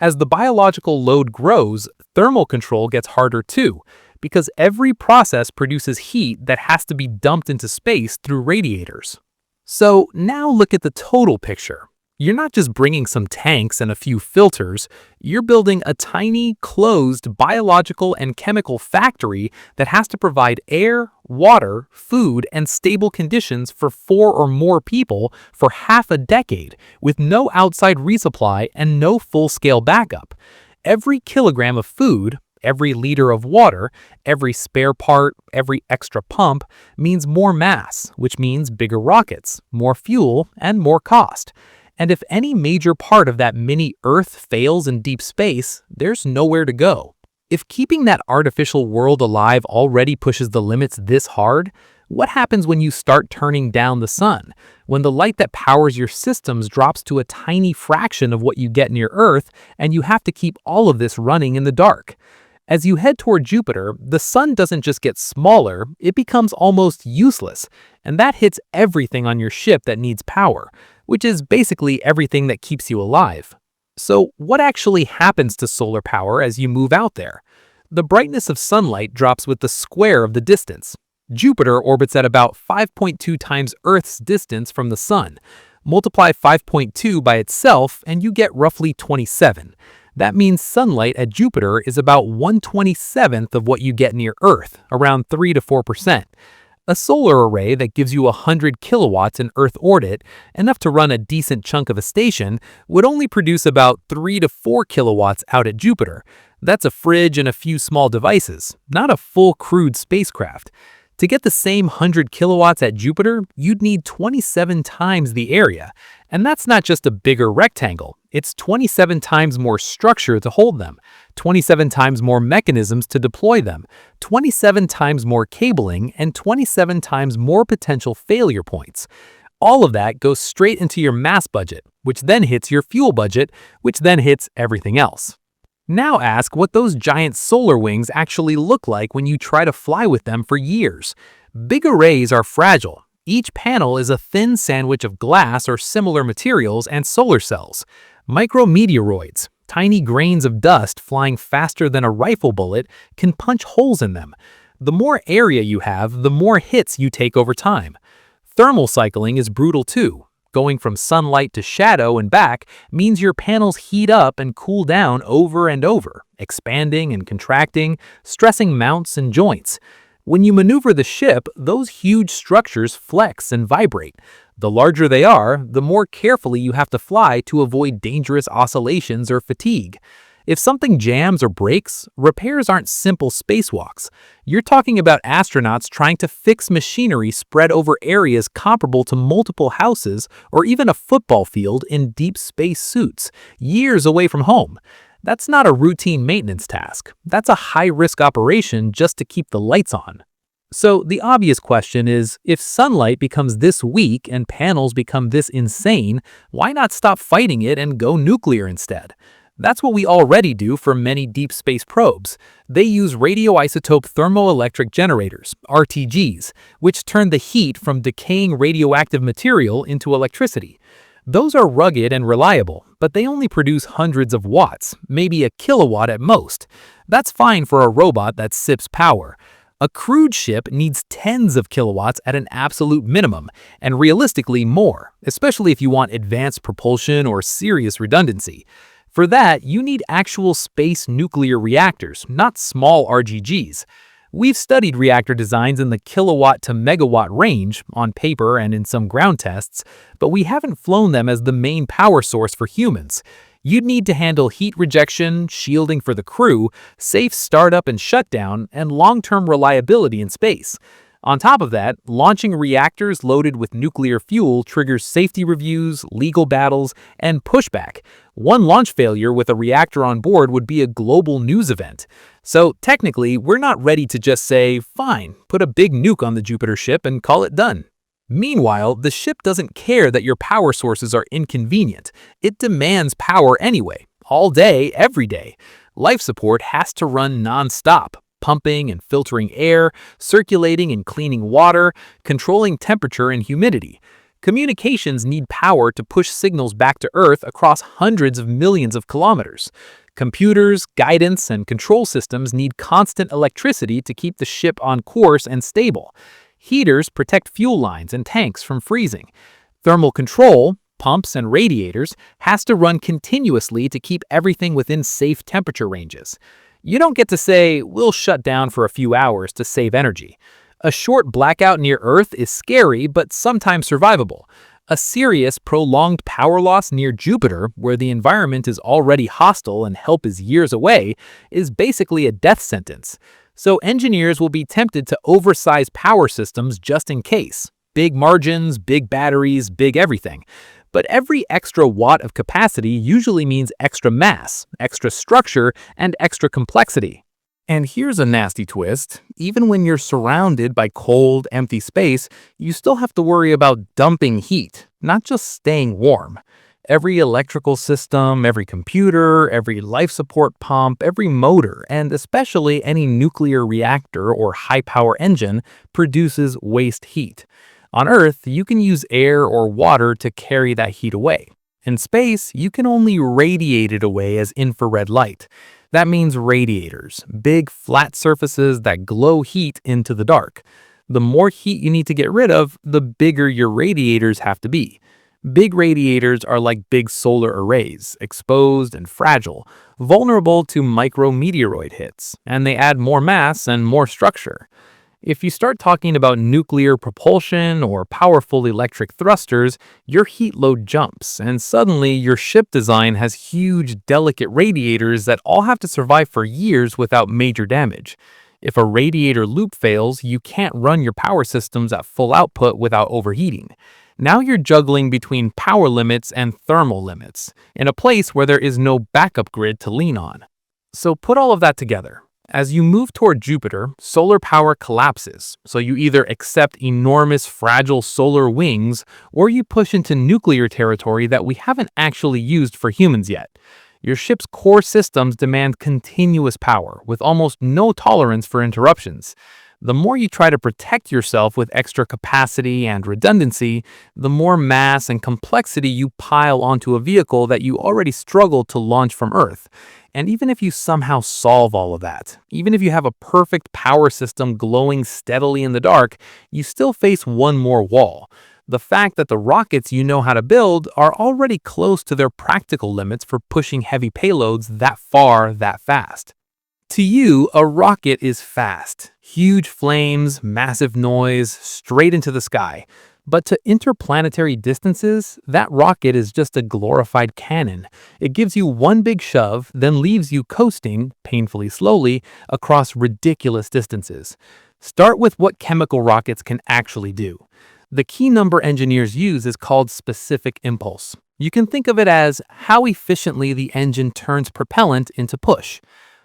As the biological load grows, thermal control gets harder too, because every process produces heat that has to be dumped into space through radiators. So now look at the total picture. You're not just bringing some tanks and a few filters, you're building a tiny, closed biological and chemical factory that has to provide air, water, food, and stable conditions for 4 or more people for half a decade, with no outside resupply and no full-scale backup. Every kilogram of food, every liter of water, every spare part, every extra pump means more mass, which means bigger rockets, more fuel, and more cost. And if any major part of that mini Earth fails in deep space, there's nowhere to go. If keeping that artificial world alive already pushes the limits this hard, what happens when you start turning down the sun? When the light that powers your systems drops to a tiny fraction of what you get near Earth, and you have to keep all of this running in the dark? As you head toward Jupiter, the sun doesn't just get smaller, it becomes almost useless, and that hits everything on your ship that needs power, which is basically everything that keeps you alive. So what actually happens to solar power as you move out there? The brightness of sunlight drops with the square of the distance. Jupiter orbits at about 5.2 times Earth's distance from the sun. Multiply 5.2 by itself and you get roughly 27. That means sunlight at Jupiter is about 1/27th of what you get near Earth, around 3 to 4%. A solar array that gives you 100 kilowatts in Earth orbit, enough to run a decent chunk of a station, would only produce about 3 to 4 kilowatts out at Jupiter. That's a fridge and a few small devices, not a full crewed spacecraft. To get the same 100 kilowatts at Jupiter, you'd need 27 times the area. And that's not just a bigger rectangle, it's 27 times more structure to hold them, 27 times more mechanisms to deploy them, 27 times more cabling, and 27 times more potential failure points. All of that goes straight into your mass budget, which then hits your fuel budget, which then hits everything else. Now ask what those giant solar wings actually look like when you try to fly with them for years. Big arrays are fragile. Each panel is a thin sandwich of glass or similar materials and solar cells. Micrometeoroids, Tiny grains of dust flying faster than a rifle bullet can punch holes in them. The more area you have, the more hits you take over time. Thermal cycling is brutal too. Going from sunlight to shadow and back means your panels heat up and cool down over and over, expanding and contracting, stressing mounts and joints. When you maneuver the ship, those huge structures flex and vibrate. The larger they are, the more carefully you have to fly to avoid dangerous oscillations or fatigue. If something jams or breaks, repairs aren't simple spacewalks. You're talking about astronauts trying to fix machinery spread over areas comparable to multiple houses or even a football field in deep space suits, years away from home. That's not a routine maintenance task. That's a high-risk operation just to keep the lights on. So the obvious question is, if sunlight becomes this weak and panels become this insane, why not stop fighting it and go nuclear instead? That's what we already do for many deep space probes. They use radioisotope thermoelectric generators, RTGs, which turn the heat from decaying radioactive material into electricity. Those are rugged and reliable, but they only produce hundreds of watts, maybe a kilowatt at most. That's fine for a robot that sips power. A crewed ship needs tens of kilowatts at an absolute minimum, and realistically more, especially if you want advanced propulsion or serious redundancy. For that, you need actual space nuclear reactors, not small RGGs. We've studied reactor designs in the kilowatt to megawatt range, on paper and in some ground tests, but we haven't flown them as the main power source for humans. You'd need to handle heat rejection, shielding for the crew, safe startup and shutdown, and long-term reliability in space. On top of that, launching reactors loaded with nuclear fuel triggers safety reviews, legal battles, and pushback. One launch failure with a reactor on board would be a global news event. So technically, we're not ready to just say, fine, put a big nuke on the Jupiter ship and call it done. Meanwhile, the ship doesn't care that your power sources are inconvenient. It demands power anyway, all day, every day. Life support has to run non-stop. Pumping and filtering air, circulating and cleaning water, controlling temperature and humidity. Communications need power to push signals back to Earth across hundreds of millions of kilometers. Computers, guidance, and control systems need constant electricity to keep the ship on course and stable. Heaters protect fuel lines and tanks from freezing. Thermal control, pumps and radiators, has to run continuously to keep everything within safe temperature ranges. You don't get to say, we'll shut down for a few hours to save energy. A short blackout near Earth is scary, but sometimes survivable. A serious, prolonged power loss near Jupiter, where the environment is already hostile and help is years away, is basically a death sentence. So engineers will be tempted to oversize power systems just in case. Big margins, big batteries, big everything. But every extra watt of capacity usually means extra mass, extra structure, and extra complexity. And here's a nasty twist. Even when you're surrounded by cold, empty space, you still have to worry about dumping heat, not just staying warm. Every electrical system, every computer, every life support pump, every motor, and especially any nuclear reactor or high-power engine produces waste heat. On Earth, you can use air or water to carry that heat away. In space, you can only radiate it away as infrared light. That means radiators, big flat surfaces that glow heat into the dark. The more heat you need to get rid of, the bigger your radiators have to be. Big radiators are like big solar arrays, exposed and fragile, vulnerable to micrometeoroid hits, and they add more mass and more structure. If you start talking about nuclear propulsion or powerful electric thrusters, your heat load jumps, and suddenly your ship design has huge, delicate radiators that all have to survive for years without major damage. If a radiator loop fails, you can't run your power systems at full output without overheating. Now you're juggling between power limits and thermal limits, in a place where there is no backup grid to lean on. So put all of that together. As you move toward Jupiter, solar power collapses, so you either accept enormous fragile solar wings or you push into nuclear territory that we haven't actually used for humans yet. Your ship's core systems demand continuous power, with almost no tolerance for interruptions. The more you try to protect yourself with extra capacity and redundancy, the more mass and complexity you pile onto a vehicle that you already struggle to launch from Earth. And even if you somehow solve all of that, even if you have a perfect power system glowing steadily in the dark, you still face one more wall. The fact that the rockets you know how to build are already close to their practical limits for pushing heavy payloads that far, that fast. To you, a rocket is fast. Huge flames, massive noise, straight into the sky. But to interplanetary distances, that rocket is just a glorified cannon. It gives you one big shove, then leaves you coasting, painfully slowly, across ridiculous distances. Start with what chemical rockets can actually do. The key number engineers use is called specific impulse. You can think of it as how efficiently the engine turns propellant into push.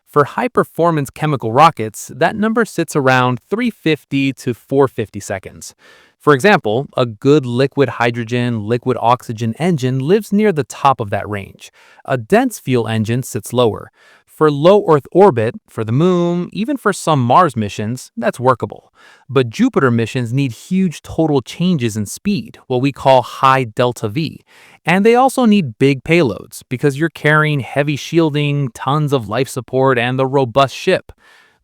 For high-performance chemical rockets, that number sits around 350 to 450 seconds. For example, a good liquid hydrogen, liquid oxygen engine lives near the top of that range. A dense fuel engine sits lower. For low Earth orbit, for the Moon, even for some Mars missions, that's workable. But Jupiter missions need huge total changes in speed, what we call high delta V. And they also need big payloads, because you're carrying heavy shielding, tons of life support, and the robust ship.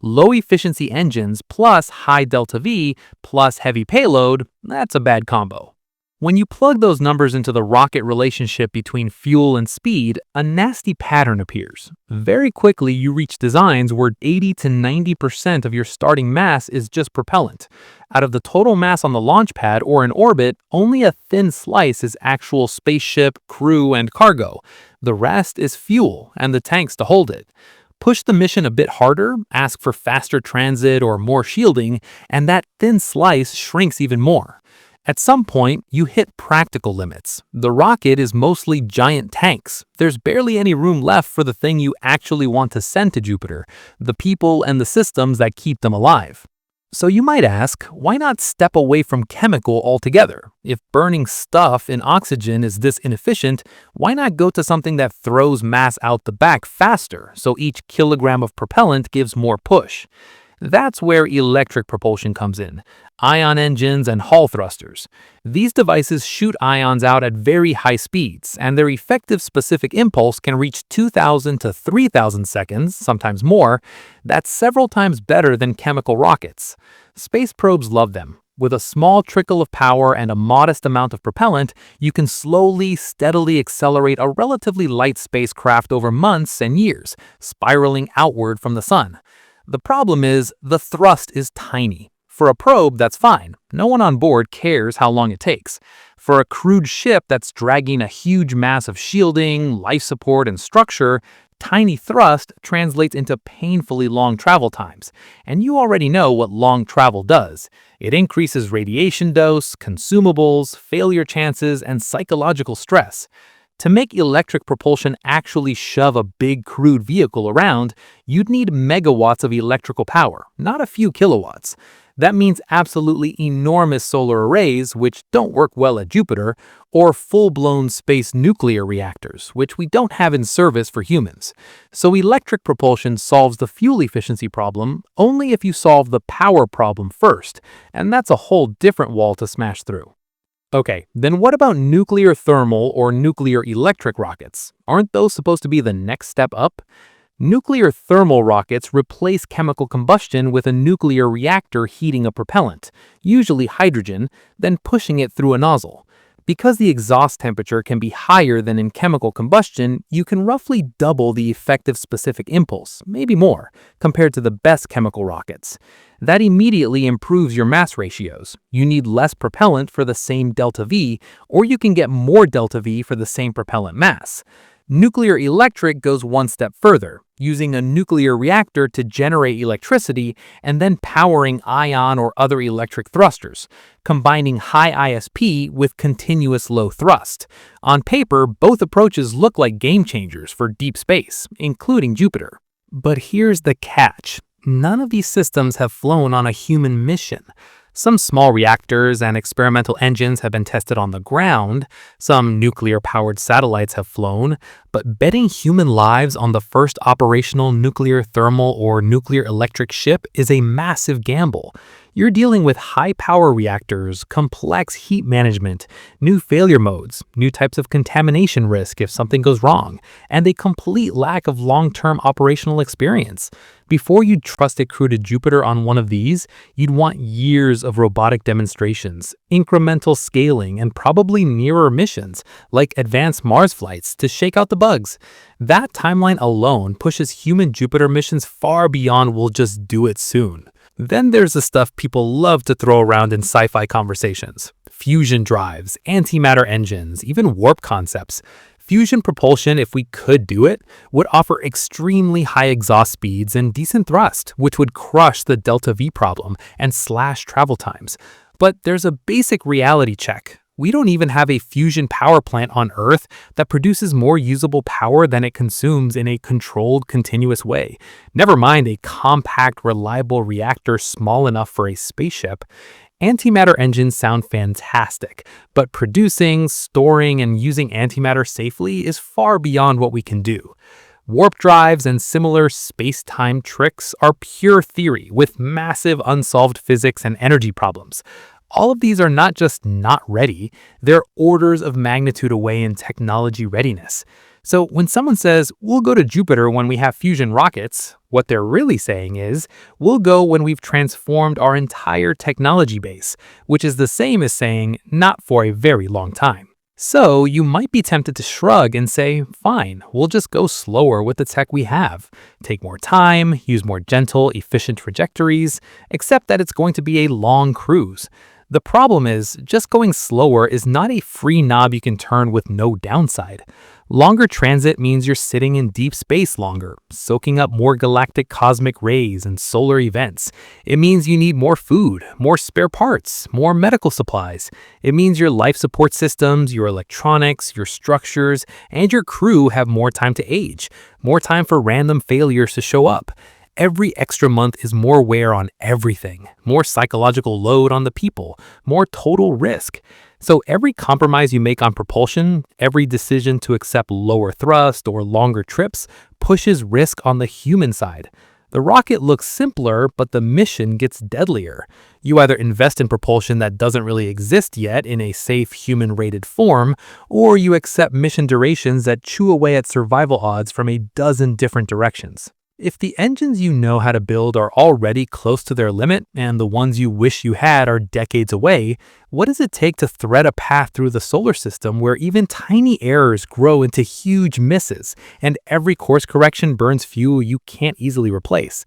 Low-efficiency engines plus high delta V plus heavy payload, that's a bad combo. When you plug those numbers into the rocket relationship between fuel and speed, a nasty pattern appears. Very quickly, you reach designs where 80 to 90% of your starting mass is just propellant. Out of the total mass on the launch pad or in orbit, only a thin slice is actual spaceship, crew, and cargo. The rest is fuel and the tanks to hold it. Push the mission a bit harder, ask for faster transit or more shielding, and that thin slice shrinks even more. At some point, you hit practical limits. The rocket is mostly giant tanks. There's barely any room left for the thing you actually want to send to Jupiter, the people and the systems that keep them alive. So you might ask, why not step away from chemical altogether? If burning stuff in oxygen is this inefficient, why not go to something that throws mass out the back faster, so each kilogram of propellant gives more push? That's where electric propulsion comes in. Ion engines and Hall thrusters. These devices shoot ions out at very high speeds, and their effective specific impulse can reach 2,000 to 3,000 seconds, sometimes more. That's several times better than chemical rockets. Space probes love them. With a small trickle of power and a modest amount of propellant, you can slowly, steadily accelerate a relatively light spacecraft over months and years, spiraling outward from the sun. The problem is, the thrust is tiny. For a probe, that's fine. No one on board cares how long it takes. For a crewed ship that's dragging a huge mass of shielding, life support, and structure, tiny thrust translates into painfully long travel times. And you already know what long travel does. It increases radiation dose, consumables, failure chances, and psychological stress. To make electric propulsion actually shove a big crewed vehicle around, you'd need megawatts of electrical power, not a few kilowatts. That means absolutely enormous solar arrays, which don't work well at Jupiter, or full-blown space nuclear reactors, which we don't have in service for humans. So electric propulsion solves the fuel efficiency problem only if you solve the power problem first, and that's a whole different wall to smash through. Okay, then what about nuclear thermal or nuclear electric rockets? Aren't those supposed to be the next step up? Nuclear thermal rockets replace chemical combustion with a nuclear reactor heating a propellant, usually hydrogen, then pushing it through a nozzle. Because the exhaust temperature can be higher than in chemical combustion, you can roughly double the effective specific impulse, maybe more, compared to the best chemical rockets. That immediately improves your mass ratios. You need less propellant for the same delta V, or you can get more delta V for the same propellant mass. Nuclear electric goes one step further, using a nuclear reactor to generate electricity and then powering ion or other electric thrusters, combining high ISP with continuous low thrust. On paper, both approaches look like game changers for deep space, including Jupiter. But here's the catch. None of these systems have flown on a human mission. Some small reactors and experimental engines have been tested on the ground, some nuclear-powered satellites have flown, but betting human lives on the first operational nuclear thermal or nuclear electric ship is a massive gamble. You're dealing with high-power reactors, complex heat management, new failure modes, new types of contamination risk if something goes wrong, and a complete lack of long-term operational experience. Before you'd trust a crew to Jupiter on one of these, you'd want years of robotic demonstrations, incremental scaling, and probably nearer missions, like advanced Mars flights, to shake out the bugs. That timeline alone pushes human Jupiter missions far beyond "we'll just do it soon." Then there's the stuff people love to throw around in sci-fi conversations. Fusion drives, antimatter engines, even warp concepts. Fusion propulsion, if we could do it, would offer extremely high exhaust speeds and decent thrust, which would crush the delta V problem and slash travel times. But there's a basic reality check. We don't even have a fusion power plant on Earth that produces more usable power than it consumes in a controlled, continuous way. Never mind a compact, reliable reactor small enough for a spaceship. Antimatter engines sound fantastic, but producing, storing, and using antimatter safely is far beyond what we can do. Warp drives and similar space-time tricks are pure theory with massive unsolved physics and energy problems. All of these are not just not ready, they're orders of magnitude away in technology readiness. So when someone says, "we'll go to Jupiter when we have fusion rockets," what they're really saying is, "we'll go when we've transformed our entire technology base," which is the same as saying, "not for a very long time." So you might be tempted to shrug and say, "fine, we'll just go slower with the tech we have. Take more time, use more gentle, efficient trajectories, except that it's going to be a long cruise." The problem is, just going slower is not a free knob you can turn with no downside. Longer transit means you're sitting in deep space longer, soaking up more galactic cosmic rays and solar events. It means you need more food, more spare parts, more medical supplies. It means your life support systems, your electronics, your structures, and your crew have more time to age, more time for random failures to show up. Every extra month is more wear on everything, more psychological load on the people, more total risk. So every compromise you make on propulsion, every decision to accept lower thrust or longer trips, pushes risk on the human side. The rocket looks simpler, but the mission gets deadlier. You either invest in propulsion that doesn't really exist yet in a safe human-rated form, or you accept mission durations that chew away at survival odds from a dozen different directions. If the engines you know how to build are already close to their limit and the ones you wish you had are decades away, what does it take to thread a path through the solar system where even tiny errors grow into huge misses and every course correction burns fuel you can't easily replace?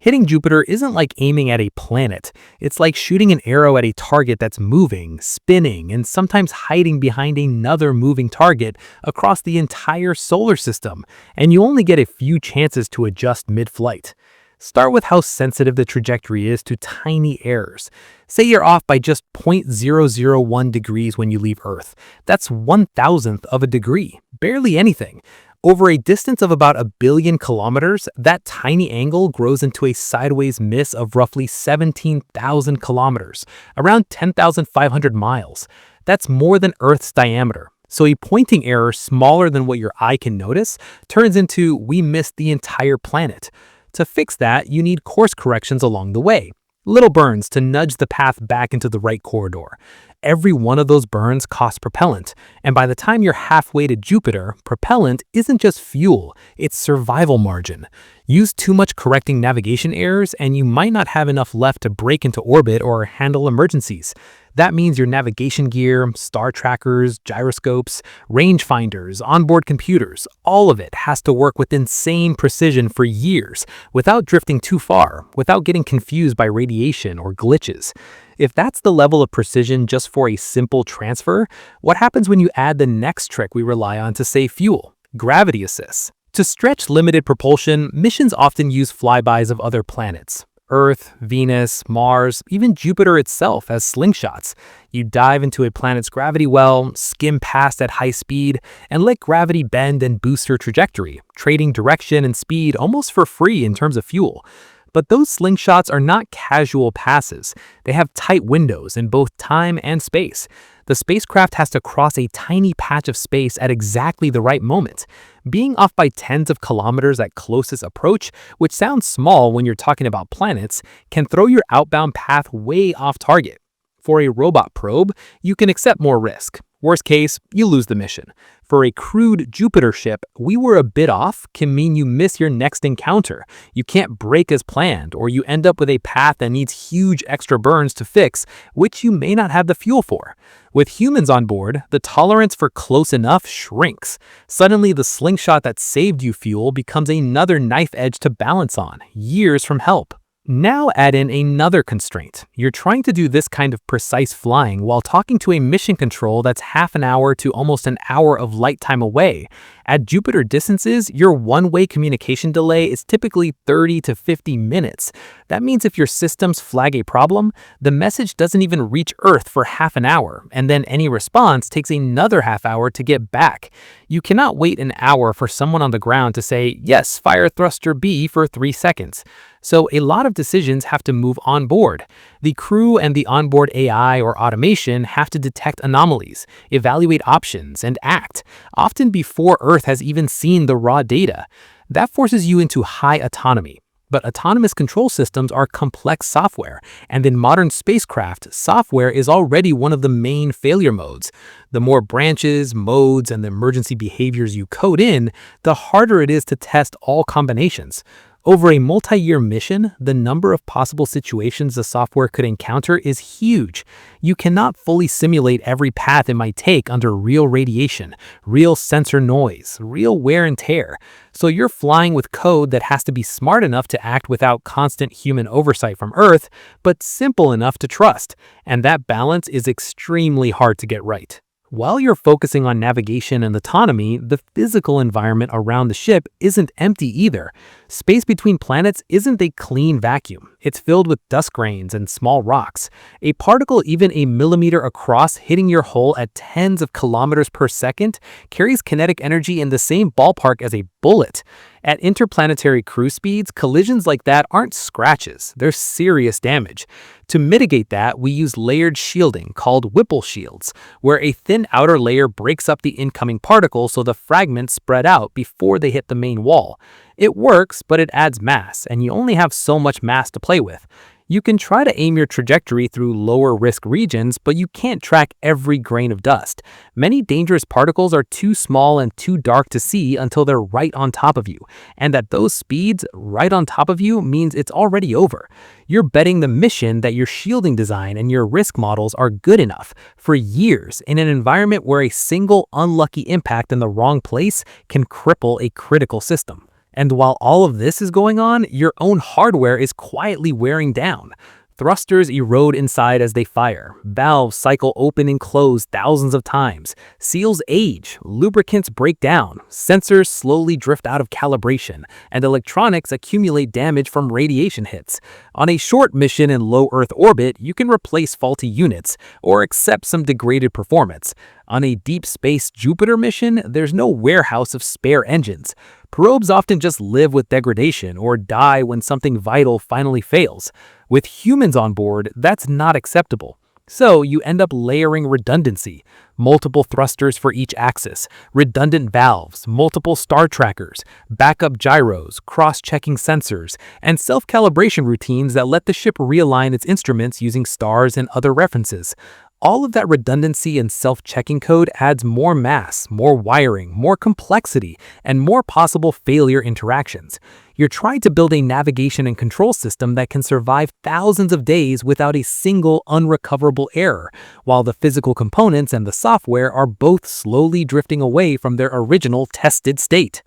Hitting Jupiter isn't like aiming at a planet. It's like shooting an arrow at a target that's moving, spinning, and sometimes hiding behind another moving target across the entire solar system, and you only get a few chances to adjust mid-flight. Start with how sensitive the trajectory is to tiny errors. Say you're off by just 0.001 degrees when you leave Earth. That's 1,000th of a degree, barely anything. Over a distance of about 1 billion kilometers, that tiny angle grows into a sideways miss of roughly 17,000 kilometers, around 10,500 miles. That's more than Earth's diameter. So a pointing error smaller than what your eye can notice turns into "we missed the entire planet." To fix that, you need course corrections along the way. Little burns to nudge the path back into the right corridor. Every one of those burns costs propellant, and by the time you're halfway to Jupiter, propellant isn't just fuel, it's survival margin. Use too much correcting navigation errors and you might not have enough left to break into orbit or handle emergencies. That means your navigation gear, star trackers, gyroscopes, rangefinders, onboard computers, all of it has to work with insane precision for years, without drifting too far, without getting confused by radiation or glitches. If that's the level of precision just for a simple transfer, what happens when you add the next trick we rely on to save fuel? Gravity assists. To stretch limited propulsion, missions often use flybys of other planets. Earth, Venus, Mars, even Jupiter itself as slingshots. You dive into a planet's gravity well, skim past at high speed, and let gravity bend and boost your trajectory, trading direction and speed almost for free in terms of fuel. But those slingshots are not casual passes. They have tight windows in both time and space. The spacecraft has to cross a tiny patch of space at exactly the right moment. Being off by tens of kilometers at closest approach, which sounds small when you're talking about planets, can throw your outbound path way off target. For a robot probe, you can accept more risk. Worst case, you lose the mission. For a crewed Jupiter ship, we were a bit off can mean you miss your next encounter. You can't brake as planned, or you end up with a path that needs huge extra burns to fix, which you may not have the fuel for. With humans on board, the tolerance for close enough shrinks. Suddenly, the slingshot that saved you fuel becomes another knife edge to balance on, years from help. Now add in another constraint. You're trying to do this kind of precise flying while talking to a mission control that's half an hour to almost an hour of light time away. At Jupiter distances, your one-way communication delay is typically 30 to 50 minutes. That means if your systems flag a problem, the message doesn't even reach Earth for half an hour, and then any response takes another half hour to get back. You cannot wait an hour for someone on the ground to say, "Yes, fire thruster B for 3 seconds." So a lot of decisions have to move on board. The crew and the onboard AI or automation have to detect anomalies, evaluate options, and act, often before Earth has even seen the raw data. That forces you into high autonomy. But autonomous control systems are complex software, and in modern spacecraft, software is already one of the main failure modes. The more branches, modes, and the emergency behaviors you code in, the harder it is to test all combinations. Over a multi-year mission, the number of possible situations the software could encounter is huge. You cannot fully simulate every path it might take under real radiation, real sensor noise, real wear and tear. So you're flying with code that has to be smart enough to act without constant human oversight from Earth, but simple enough to trust. And that balance is extremely hard to get right. While you're focusing on navigation and autonomy, the physical environment around the ship isn't empty either. Space between planets isn't a clean vacuum. It's filled with dust grains and small rocks. A particle even a millimeter across hitting your hull at tens of kilometers per second carries kinetic energy in the same ballpark as a bullet. At interplanetary cruise speeds, collisions like that aren't scratches, they're serious damage. To mitigate that, we use layered shielding called Whipple shields, where a thin outer layer breaks up the incoming particle so the fragments spread out before they hit the main wall. It works, but it adds mass, and you only have so much mass to play with. You can try to aim your trajectory through lower risk regions, but you can't track every grain of dust. Many dangerous particles are too small and too dark to see until they're right on top of you. And at those speeds, right on top of you means it's already over. You're betting the mission that your shielding design and your risk models are good enough for years in an environment where a single unlucky impact in the wrong place can cripple a critical system. And while all of this is going on, your own hardware is quietly wearing down. Thrusters erode inside as they fire. Valves cycle open and close thousands of times. Seals age. Lubricants break down. Sensors slowly drift out of calibration. And electronics accumulate damage from radiation hits. On a short mission in low Earth orbit, you can replace faulty units or accept some degraded performance. On a deep space Jupiter mission, there's no warehouse of spare engines. Probes often just live with degradation or die when something vital finally fails. With humans on board, that's not acceptable. So you end up layering redundancy, multiple thrusters for each axis, redundant valves, multiple star trackers, backup gyros, cross-checking sensors, and self-calibration routines that let the ship realign its instruments using stars and other references. All of that redundancy and self-checking code adds more mass, more wiring, more complexity, and more possible failure interactions. You're trying to build a navigation and control system that can survive thousands of days without a single unrecoverable error, while the physical components and the software are both slowly drifting away from their original tested state.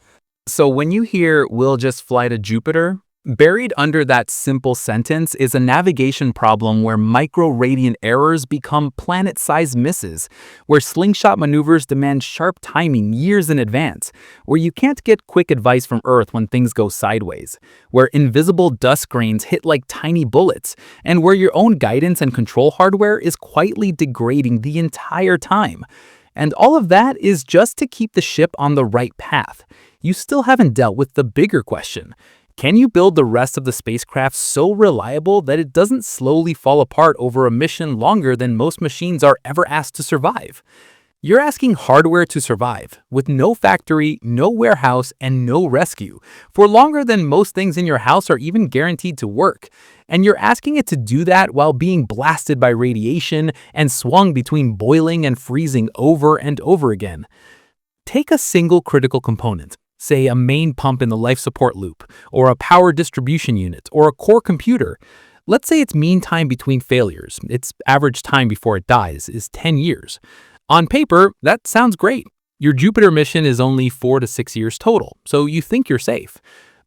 So when you hear, "we'll just fly to Jupiter," buried under that simple sentence is a navigation problem where micro-radian errors become planet-sized misses, where slingshot maneuvers demand sharp timing years in advance, where you can't get quick advice from Earth when things go sideways, where invisible dust grains hit like tiny bullets, and where your own guidance and control hardware is quietly degrading the entire time. And all of that is just to keep the ship on the right path. You still haven't dealt with the bigger question. Can you build the rest of the spacecraft so reliable that it doesn't slowly fall apart over a mission longer than most machines are ever asked to survive? You're asking hardware to survive, with no factory, no warehouse, and no rescue, for longer than most things in your house are even guaranteed to work. And you're asking it to do that while being blasted by radiation and swung between boiling and freezing over and over again. Take a single critical component, say a main pump in the life support loop, or a power distribution unit, or a core computer. Let's say its mean time between failures, its average time before it dies, is 10 years. On paper, that sounds great. Your Jupiter mission is only 4 to 6 years total, so you think you're safe.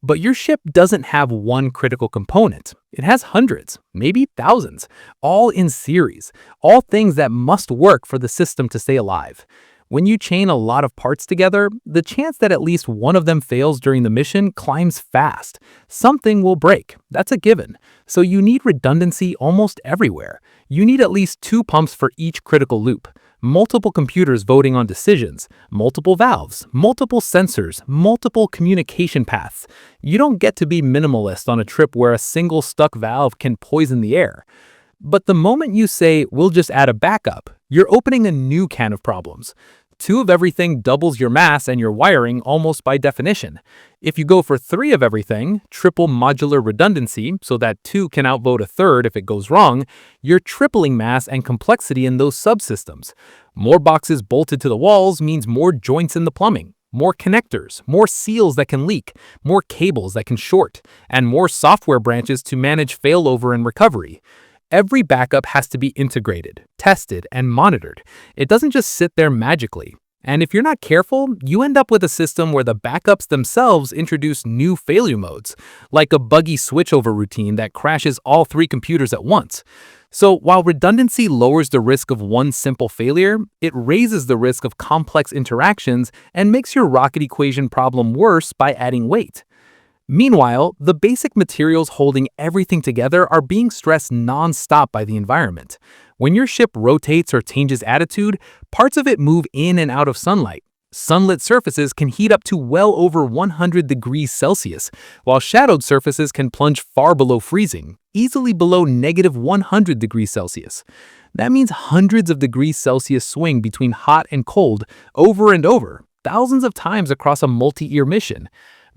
But your ship doesn't have one critical component. It has hundreds, maybe thousands, all in series, all things that must work for the system to stay alive. When you chain a lot of parts together, the chance that at least one of them fails during the mission climbs fast. Something will break, that's a given. So you need redundancy almost everywhere. You need at least 2 pumps for each critical loop, multiple computers voting on decisions, multiple valves, multiple sensors, multiple communication paths. You don't get to be minimalist on a trip where a single stuck valve can poison the air. But the moment you say, we'll just add a backup, you're opening a new can of problems. 2 of everything doubles your mass and your wiring almost by definition. If you go for 3 of everything, triple modular redundancy, so that 2 can outvote a third if it goes wrong, you're tripling mass and complexity in those subsystems. More boxes bolted to the walls means more joints in the plumbing, more connectors, more seals that can leak, more cables that can short, and more software branches to manage failover and recovery. Every backup has to be integrated, tested, and monitored. It doesn't just sit there magically. And if you're not careful, you end up with a system where the backups themselves introduce new failure modes, like a buggy switchover routine that crashes all 3 computers at once. So while redundancy lowers the risk of one simple failure, it raises the risk of complex interactions and makes your rocket equation problem worse by adding weight. Meanwhile, the basic materials holding everything together are being stressed non-stop by the environment. When your ship rotates or changes attitude, parts of it move in and out of sunlight. Sunlit surfaces can heat up to well over 100 degrees Celsius, while shadowed surfaces can plunge far below freezing, easily below negative 100 degrees Celsius. That means hundreds of degrees Celsius swing between hot and cold over and over, thousands of times across a multi-year mission.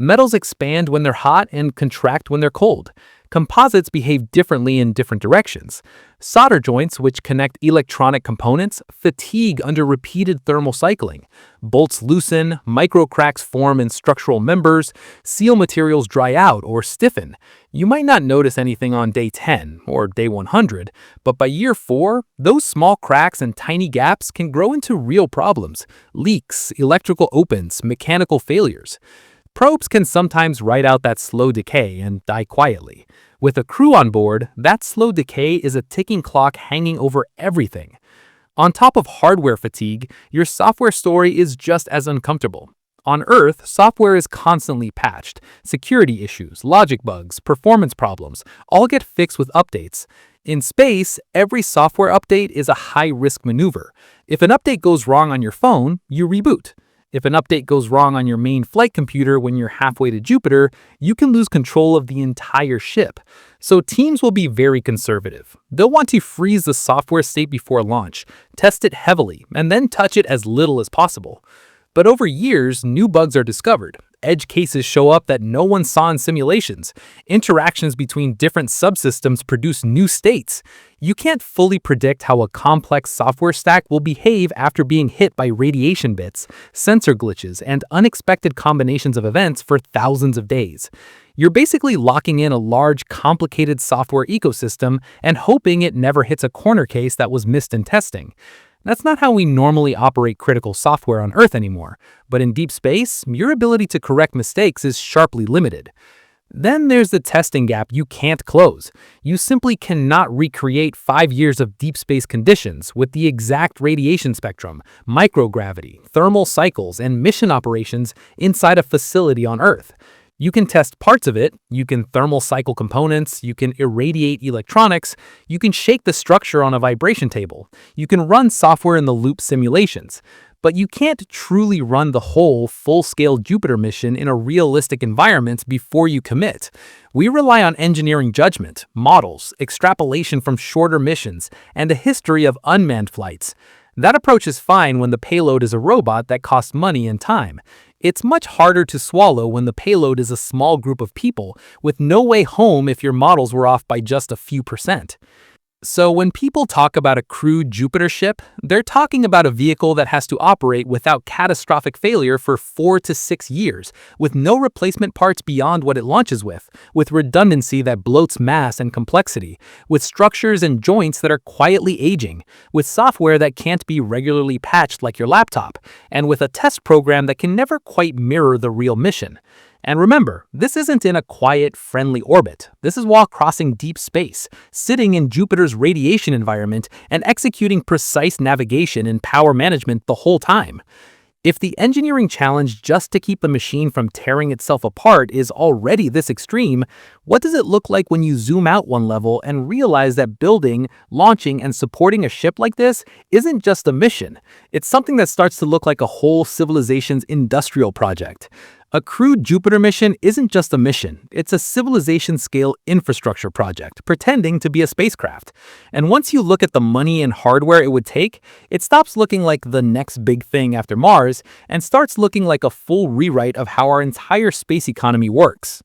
Metals expand when they're hot and contract when they're cold. Composites behave differently in different directions. Solder joints, which connect electronic components, fatigue under repeated thermal cycling. Bolts loosen, microcracks form in structural members, seal materials dry out or stiffen. You might not notice anything on day 10 or day 100, but by year 4, those small cracks and tiny gaps can grow into real problems: leaks, electrical opens, mechanical failures. Probes can sometimes ride out that slow decay and die quietly. With a crew on board, that slow decay is a ticking clock hanging over everything. On top of hardware fatigue, your software story is just as uncomfortable. On Earth, software is constantly patched. Security issues, logic bugs, performance problems all get fixed with updates. In space, every software update is a high-risk maneuver. If an update goes wrong on your phone, you reboot. If an update goes wrong on your main flight computer when you're halfway to Jupiter, you can lose control of the entire ship. So teams will be very conservative. They'll want to freeze the software state before launch, test it heavily, and then touch it as little as possible. But over years, new bugs are discovered. Edge cases show up that no one saw in simulations. Interactions between different subsystems produce new states. You can't fully predict how a complex software stack will behave after being hit by radiation bits, sensor glitches, and unexpected combinations of events for thousands of days. You're basically locking in a large, complicated software ecosystem and hoping it never hits a corner case that was missed in testing. That's not how we normally operate critical software on Earth anymore, but in deep space, your ability to correct mistakes is sharply limited. Then there's the testing gap you can't close. You simply cannot recreate 5 years of deep space conditions with the exact radiation spectrum, microgravity, thermal cycles, and mission operations inside a facility on Earth. You can test parts of it, you can thermal cycle components, you can irradiate electronics, you can shake the structure on a vibration table, you can run software in the loop simulations. But you can't truly run the whole full-scale Jupiter mission in a realistic environment before you commit. We rely on engineering judgment, models, extrapolation from shorter missions, and a history of unmanned flights. That approach is fine when the payload is a robot that costs money and time. It's much harder to swallow when the payload is a small group of people with no way home if your models were off by just a few percent. So when people talk about a crewed Jupiter ship, they're talking about a vehicle that has to operate without catastrophic failure for 4 to 6 years, with no replacement parts beyond what it launches with redundancy that bloats mass and complexity, with structures and joints that are quietly aging, with software that can't be regularly patched like your laptop, and with a test program that can never quite mirror the real mission. And remember, this isn't in a quiet, friendly orbit. This is while crossing deep space, sitting in Jupiter's radiation environment and executing precise navigation and power management the whole time. If the engineering challenge just to keep the machine from tearing itself apart is already this extreme, what does it look like when you zoom out one level and realize that building, launching, and supporting a ship like this isn't just a mission? It's something that starts to look like a whole civilization's industrial project. A crewed Jupiter mission isn't just a mission, it's a civilization-scale infrastructure project pretending to be a spacecraft. And once you look at the money and hardware it would take, it stops looking like the next big thing after Mars and starts looking like a full rewrite of how our entire space economy works.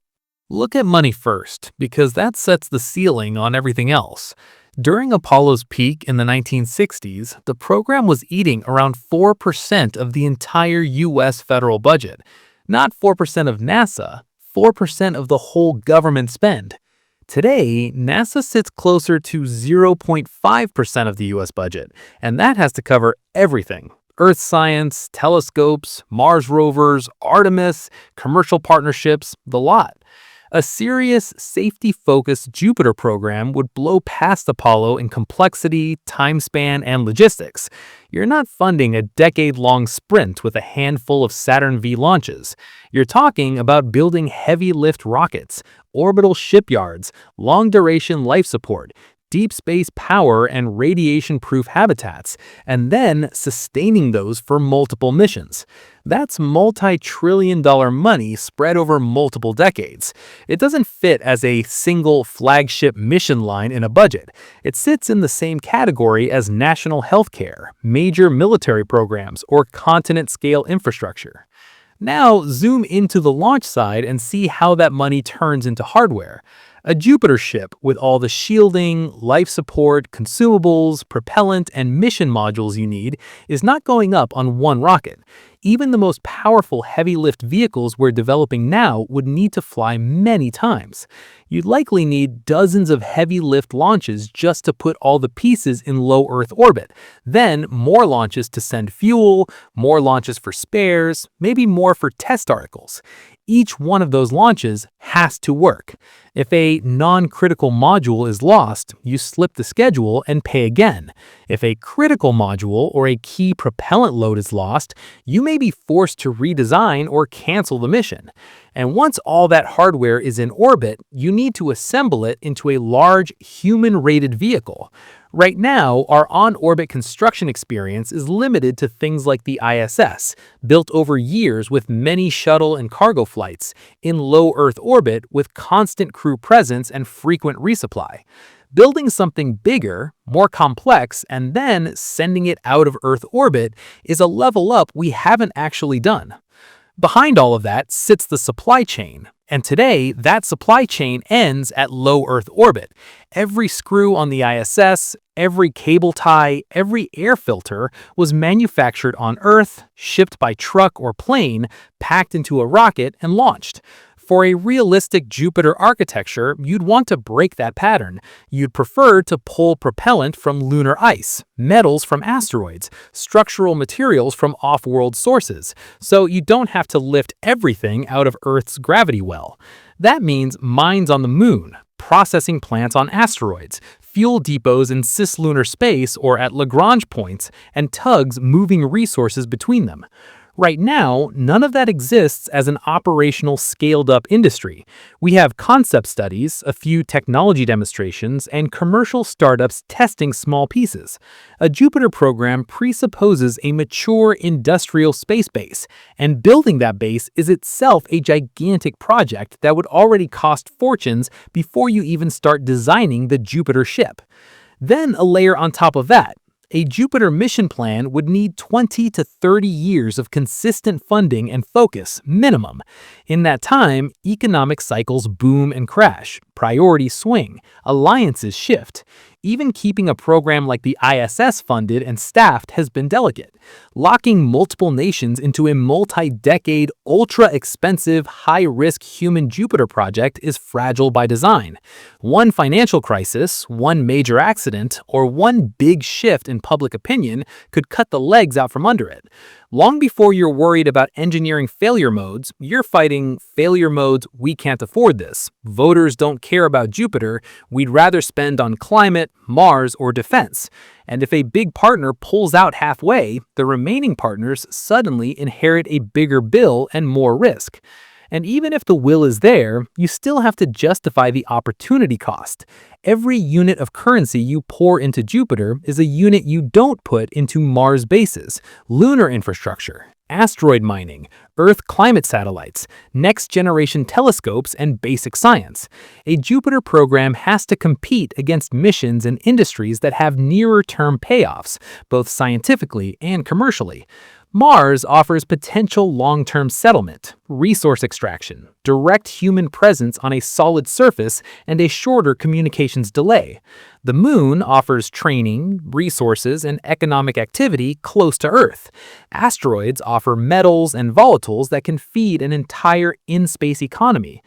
Look at money first, because that sets the ceiling on everything else. During Apollo's peak in the 1960s, the program was eating around 4% of the entire US federal budget. Not 4% of NASA, 4% of the whole government spend. Today, NASA sits closer to 0.5% of the US budget, and that has to cover everything. Earth science, telescopes, Mars rovers, Artemis, commercial partnerships, the lot. A serious, safety-focused Jupiter program would blow past Apollo in complexity, time span, and logistics. You're not funding a decade-long sprint with a handful of Saturn V launches. You're talking about building heavy-lift rockets, orbital shipyards, long-duration life support, deep space power, and radiation-proof habitats, and then sustaining those for multiple missions. That's multi-trillion-dollar money spread over multiple decades. It doesn't fit as a single flagship mission line in a budget. It sits in the same category as national healthcare, major military programs, or continent-scale infrastructure. Now, zoom into the launch side and see how that money turns into hardware. A Jupiter ship with all the shielding, life support, consumables, propellant, and mission modules you need is not going up on one rocket. Even the most powerful heavy-lift vehicles we're developing now would need to fly many times. You'd likely need dozens of heavy-lift launches just to put all the pieces in low Earth orbit, then more launches to send fuel, more launches for spares, maybe more for test articles. Each one of those launches has to work. If a non-critical module is lost, you slip the schedule and pay again. If a critical module or a key propellant load is lost, you may be forced to redesign or cancel the mission. And once all that hardware is in orbit, you need to assemble it into a large, human-rated vehicle. Right now, our on-orbit construction experience is limited to things like the ISS, built over years with many shuttle and cargo flights, in low Earth orbit with constant crew presence and frequent resupply. Building something bigger, more complex, and then sending it out of Earth orbit is a level up we haven't actually done. Behind all of that sits the supply chain. And today, that supply chain ends at low Earth orbit. Every screw on the ISS, every cable tie, every air filter was manufactured on Earth, shipped by truck or plane, packed into a rocket, and launched. For a realistic Jupiter architecture, you'd want to break that pattern. You'd prefer to pull propellant from lunar ice, metals from asteroids, structural materials from off-world sources, so you don't have to lift everything out of Earth's gravity well. That means mines on the moon, processing plants on asteroids, fuel depots in cislunar space or at Lagrange points, and tugs moving resources between them. Right now, none of that exists as an operational, scaled-up industry. We have concept studies, a few technology demonstrations, and commercial startups testing small pieces. A Jupiter program presupposes a mature industrial space base, and building that base is itself a gigantic project that would already cost fortunes before you even start designing the Jupiter ship. Then a layer on top of that. A Jupiter mission plan would need 20 to 30 years of consistent funding and focus, minimum. In that time, economic cycles boom and crash, priorities swing, alliances shift. Even keeping a program like the ISS funded and staffed has been delicate. Locking multiple nations into a multi-decade, ultra-expensive, high-risk human Jupiter project is fragile by design. One financial crisis, one major accident, or one big shift in public opinion could cut the legs out from under it. Long before you're worried about engineering failure modes, you're fighting failure modes, we can't afford this. Voters don't care about Jupiter, we'd rather spend on climate, Mars, or defense. And if a big partner pulls out halfway, the remaining partners suddenly inherit a bigger bill and more risk. And even if the will is there, you still have to justify the opportunity cost. Every unit of currency you pour into Jupiter is a unit you don't put into Mars bases, lunar infrastructure, asteroid mining, Earth climate satellites, next-generation telescopes, and basic science. A Jupiter program has to compete against missions and industries that have nearer-term payoffs, both scientifically and commercially. Mars offers potential long-term settlement, resource extraction, direct human presence on a solid surface, and a shorter communications delay. The Moon offers training, resources, and economic activity close to Earth. Asteroids offer metals and volatiles that can feed an entire in-space economy.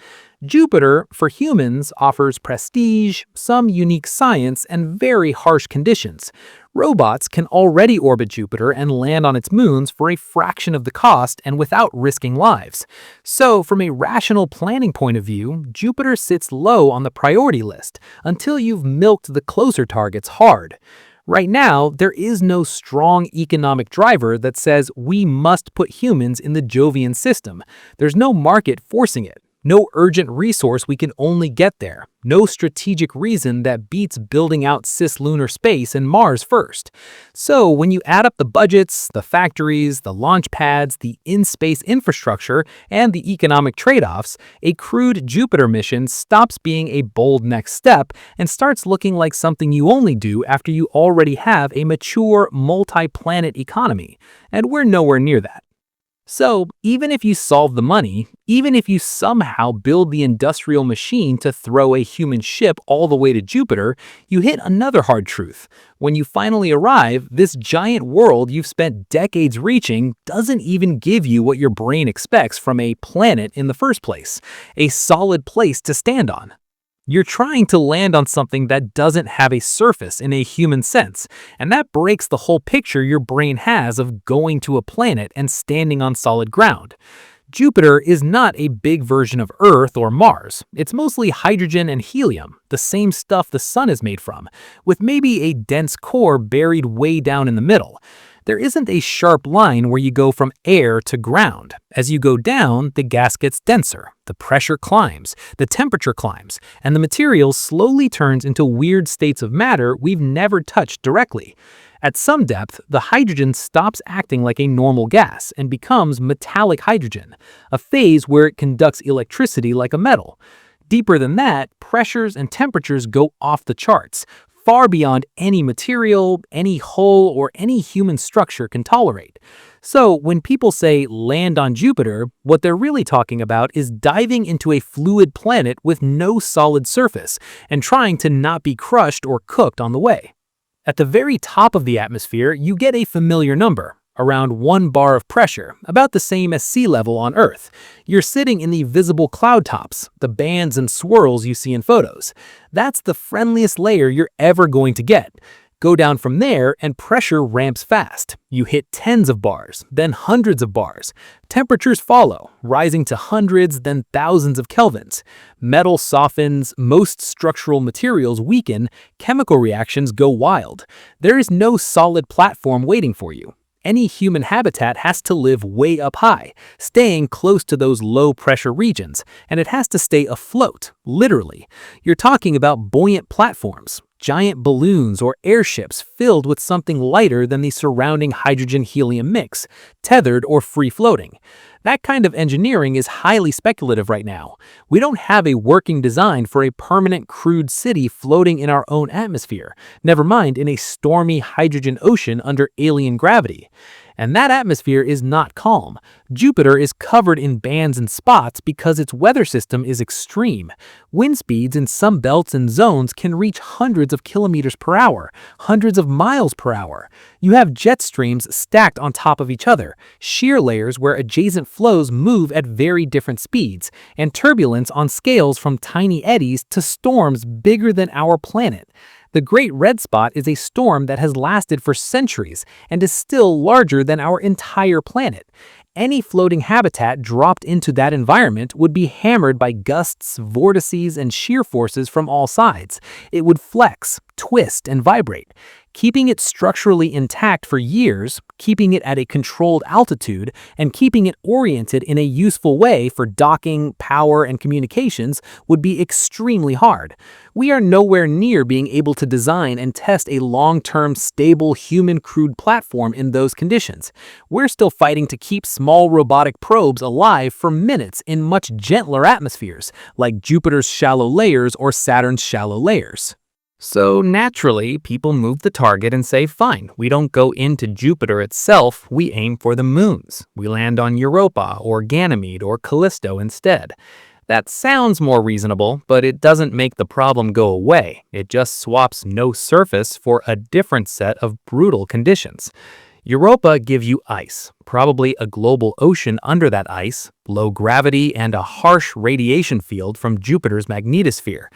Jupiter, for humans, offers prestige, some unique science, and very harsh conditions. Robots can already orbit Jupiter and land on its moons for a fraction of the cost and without risking lives. So, from a rational planning point of view, Jupiter sits low on the priority list until you've milked the closer targets hard. Right now, there is no strong economic driver that says we must put humans in the Jovian system. There's no market forcing it. No urgent resource we can only get there. No strategic reason that beats building out cislunar space and Mars first. So when you add up the budgets, the factories, the launch pads, the in-space infrastructure, and the economic trade-offs, a crewed Jupiter mission stops being a bold next step and starts looking like something you only do after you already have a mature, multi-planet economy. And we're nowhere near that. So, even if you solve the money, even if you somehow build the industrial machine to throw a human ship all the way to Jupiter, you hit another hard truth. When you finally arrive, this giant world you've spent decades reaching doesn't even give you what your brain expects from a planet in the first place, a solid place to stand on. You're trying to land on something that doesn't have a surface in a human sense, and that breaks the whole picture your brain has of going to a planet and standing on solid ground. Jupiter is not a big version of Earth or Mars. It's mostly hydrogen and helium, the same stuff the sun is made from, with maybe a dense core buried way down in the middle. There isn't a sharp line where you go from air to ground. As you go down, the gas gets denser, the pressure climbs, the temperature climbs, and the material slowly turns into weird states of matter we've never touched directly. At some depth, the hydrogen stops acting like a normal gas and becomes metallic hydrogen, a phase where it conducts electricity like a metal. Deeper than that, pressures and temperatures go off the charts, far beyond any material, any hull, or any human structure can tolerate. So when people say land on Jupiter, what they're really talking about is diving into a fluid planet with no solid surface and trying to not be crushed or cooked on the way. At the very top of the atmosphere, you get a familiar number. Around 1 bar of pressure, about the same as sea level on Earth. You're sitting in the visible cloud tops, the bands and swirls you see in photos. That's the friendliest layer you're ever going to get. Go down from there and pressure ramps fast. You hit tens of bars, then hundreds of bars. Temperatures follow, rising to hundreds, then thousands of kelvins. Metal softens, most structural materials weaken, chemical reactions go wild. There is no solid platform waiting for you. Any human habitat has to live way up high, staying close to those low-pressure regions, and it has to stay afloat, literally. You're talking about buoyant platforms, giant balloons or airships filled with something lighter than the surrounding hydrogen-helium mix, tethered or free-floating. That kind of engineering is highly speculative right now. We don't have a working design for a permanent crewed city floating in our own atmosphere, never mind in a stormy hydrogen ocean under alien gravity. And that atmosphere is not calm. Jupiter is covered in bands and spots because its weather system is extreme. Wind speeds in some belts and zones can reach hundreds of kilometers per hour, hundreds of miles per hour. You have jet streams stacked on top of each other, shear layers where adjacent flows move at very different speeds, and turbulence on scales from tiny eddies to storms bigger than our planet. The Great Red Spot is a storm that has lasted for centuries and is still larger than our entire planet. Any floating habitat dropped into that environment would be hammered by gusts, vortices, and shear forces from all sides. It would flex, twist, and vibrate. Keeping it structurally intact for years, keeping it at a controlled altitude, and keeping it oriented in a useful way for docking, power, and communications would be extremely hard. We are nowhere near being able to design and test a long-term, stable, human-crewed platform in those conditions. We're still fighting to keep small robotic probes alive for minutes in much gentler atmospheres, like Jupiter's shallow layers or Saturn's shallow layers. So naturally, people move the target and say, fine, we don't go into Jupiter itself, we aim for the moons. We land on Europa or Ganymede or Callisto instead. That sounds more reasonable, but it doesn't make the problem go away. It just swaps no surface for a different set of brutal conditions. Europa gives you ice, probably a global ocean under that ice, low gravity, and a harsh radiation field from Jupiter's magnetosphere.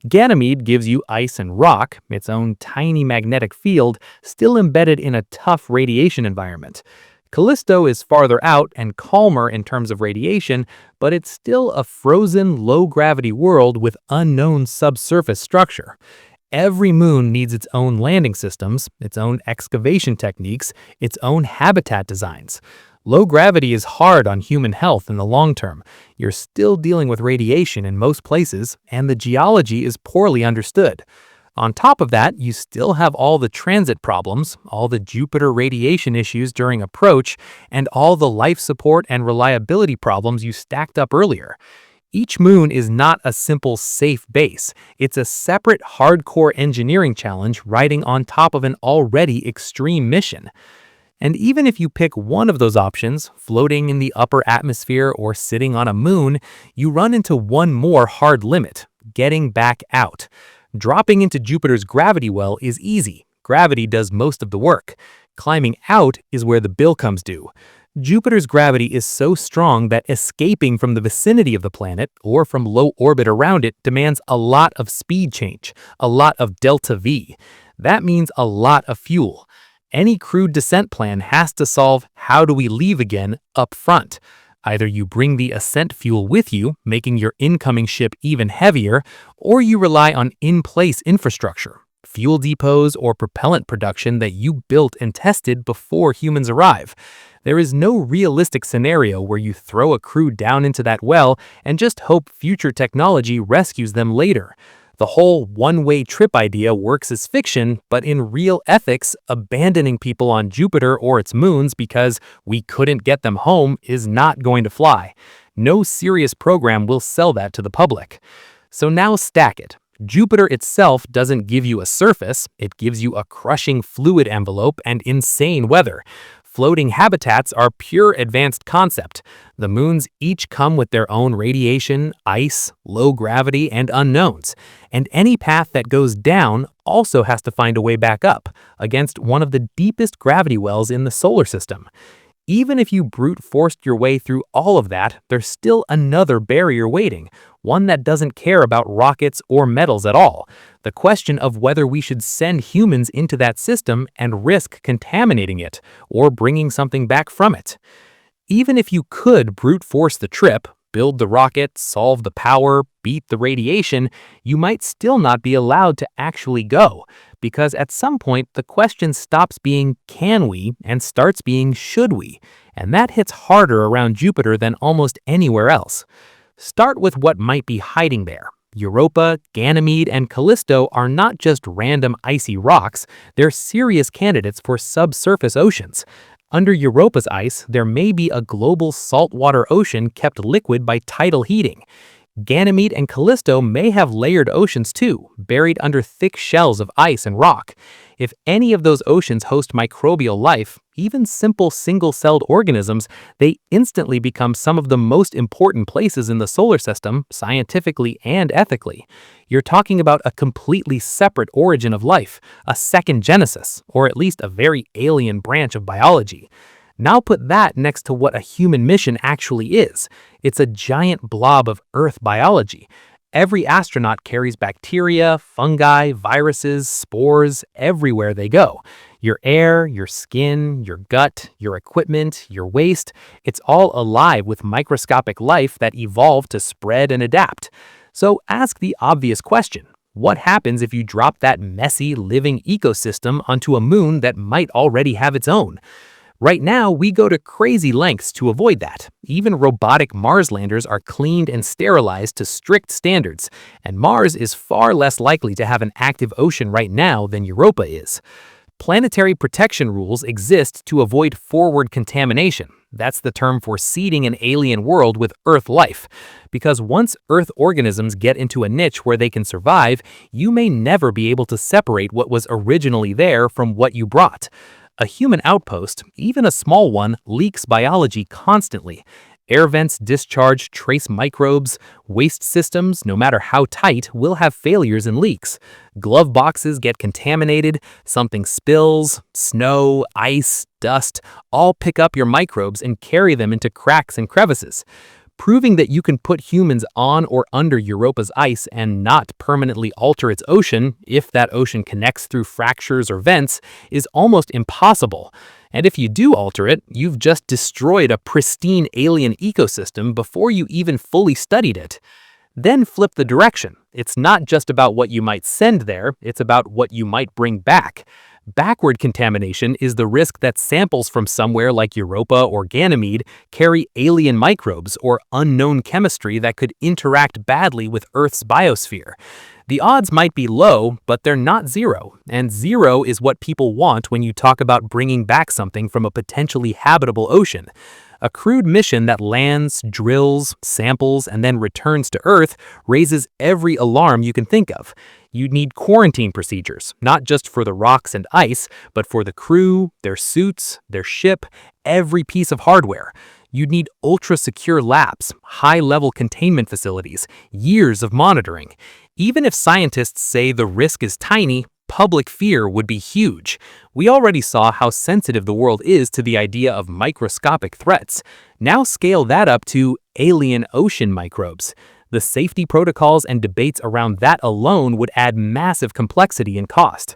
Ganymede gives you ice and rock, its own tiny magnetic field, still embedded in a tough radiation environment. Callisto is farther out and calmer in terms of radiation, but it's still a frozen, low-gravity world with unknown subsurface structure. Every moon needs its own landing systems, its own excavation techniques, its own habitat designs. Low gravity is hard on human health in the long term. You're still dealing with radiation in most places, and the geology is poorly understood. On top of that, you still have all the transit problems, all the Jupiter radiation issues during approach, and all the life support and reliability problems you stacked up earlier. Each moon is not a simple safe base. It's a separate hardcore engineering challenge riding on top of an already extreme mission. And even if you pick one of those options, floating in the upper atmosphere or sitting on a moon, you run into one more hard limit: getting back out. Dropping into Jupiter's gravity well is easy. Gravity does most of the work. Climbing out is where the bill comes due. Jupiter's gravity is so strong that escaping from the vicinity of the planet or from low orbit around it demands a lot of speed change, a lot of delta V. That means a lot of fuel. Any crewed descent plan has to solve how do we leave again up front. Either you bring the ascent fuel with you, making your incoming ship even heavier, or you rely on in-place infrastructure, fuel depots or propellant production that you built and tested before humans arrive. There is no realistic scenario where you throw a crew down into that well and just hope future technology rescues them later. The whole one-way trip idea works as fiction, but in real ethics, abandoning people on Jupiter or its moons because we couldn't get them home is not going to fly. No serious program will sell that to the public. So now stack it. Jupiter itself doesn't give you a surface, it gives you a crushing fluid envelope and insane weather. Floating habitats are pure advanced concept. The moons each come with their own radiation, ice, low gravity, and unknowns. And any path that goes down also has to find a way back up, against one of the deepest gravity wells in the solar system. Even if you brute forced your way through all of that, there's still another barrier waiting, one that doesn't care about rockets or metals at all. The question of whether we should send humans into that system and risk contaminating it, or bringing something back from it. Even if you could brute force the trip, build the rocket, solve the power, beat the radiation, you might still not be allowed to actually go. because at some point the question stops being can we and starts being should we, and that hits harder around Jupiter than almost anywhere else. Start with what might be hiding there. Europa, Ganymede, and Callisto are not just random icy rocks, they're serious candidates for subsurface oceans. Under Europa's ice, there may be a global saltwater ocean kept liquid by tidal heating. Ganymede and Callisto may have layered oceans too, buried under thick shells of ice and rock. If any of those oceans host microbial life, even simple single-celled organisms, they instantly become some of the most important places in the solar system, scientifically and ethically. You're talking about a completely separate origin of life, a second genesis, or at least a very alien branch of biology. Now put that next to what a human mission actually is. It's a giant blob of Earth biology. Every astronaut carries bacteria, fungi, viruses, spores everywhere they go. Your air, your skin, your gut, your equipment, your waste, it's all alive with microscopic life that evolved to spread and adapt. So ask the obvious question. What happens if you drop that messy, living ecosystem onto a moon that might already have its own? Right now, we go to crazy lengths to avoid that. Even robotic Mars landers are cleaned and sterilized to strict standards, and Mars is far less likely to have an active ocean right now than Europa is. Planetary protection rules exist to avoid forward contamination. That's the term for seeding an alien world with Earth life. Because once Earth organisms get into a niche where they can survive, you may never be able to separate what was originally there from what you brought. A human outpost, even a small one, leaks biology constantly. Air vents discharge trace microbes. Waste systems, no matter how tight, will have failures and leaks. Glove boxes get contaminated. Something spills. Snow, ice, dust, all pick up your microbes and carry them into cracks and crevices. Proving that you can put humans on or under Europa's ice and not permanently alter its ocean, if that ocean connects through fractures or vents, is almost impossible. And if you do alter it, you've just destroyed a pristine alien ecosystem before you even fully studied it. Then flip the direction. It's not just about what you might send there, it's about what you might bring back. Backward contamination is the risk that samples from somewhere like Europa or Ganymede carry alien microbes or unknown chemistry that could interact badly with Earth's biosphere. The odds might be low, but they're not zero, and zero is what people want when you talk about bringing back something from a potentially habitable ocean. A crewed mission that lands, drills, samples, and then returns to Earth raises every alarm you can think of. You'd need quarantine procedures, not just for the rocks and ice, but for the crew, their suits, their ship, every piece of hardware. You'd need ultra-secure labs, high-level containment facilities, years of monitoring. Even if scientists say the risk is tiny, public fear would be huge. We already saw how sensitive the world is to the idea of microscopic threats. Now scale that up to alien ocean microbes. The safety protocols and debates around that alone would add massive complexity and cost.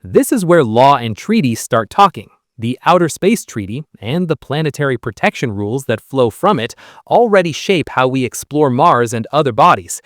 This is where law and treaties start talking. The Outer Space Treaty and the planetary protection rules that flow from it already shape how we explore Mars and other bodies.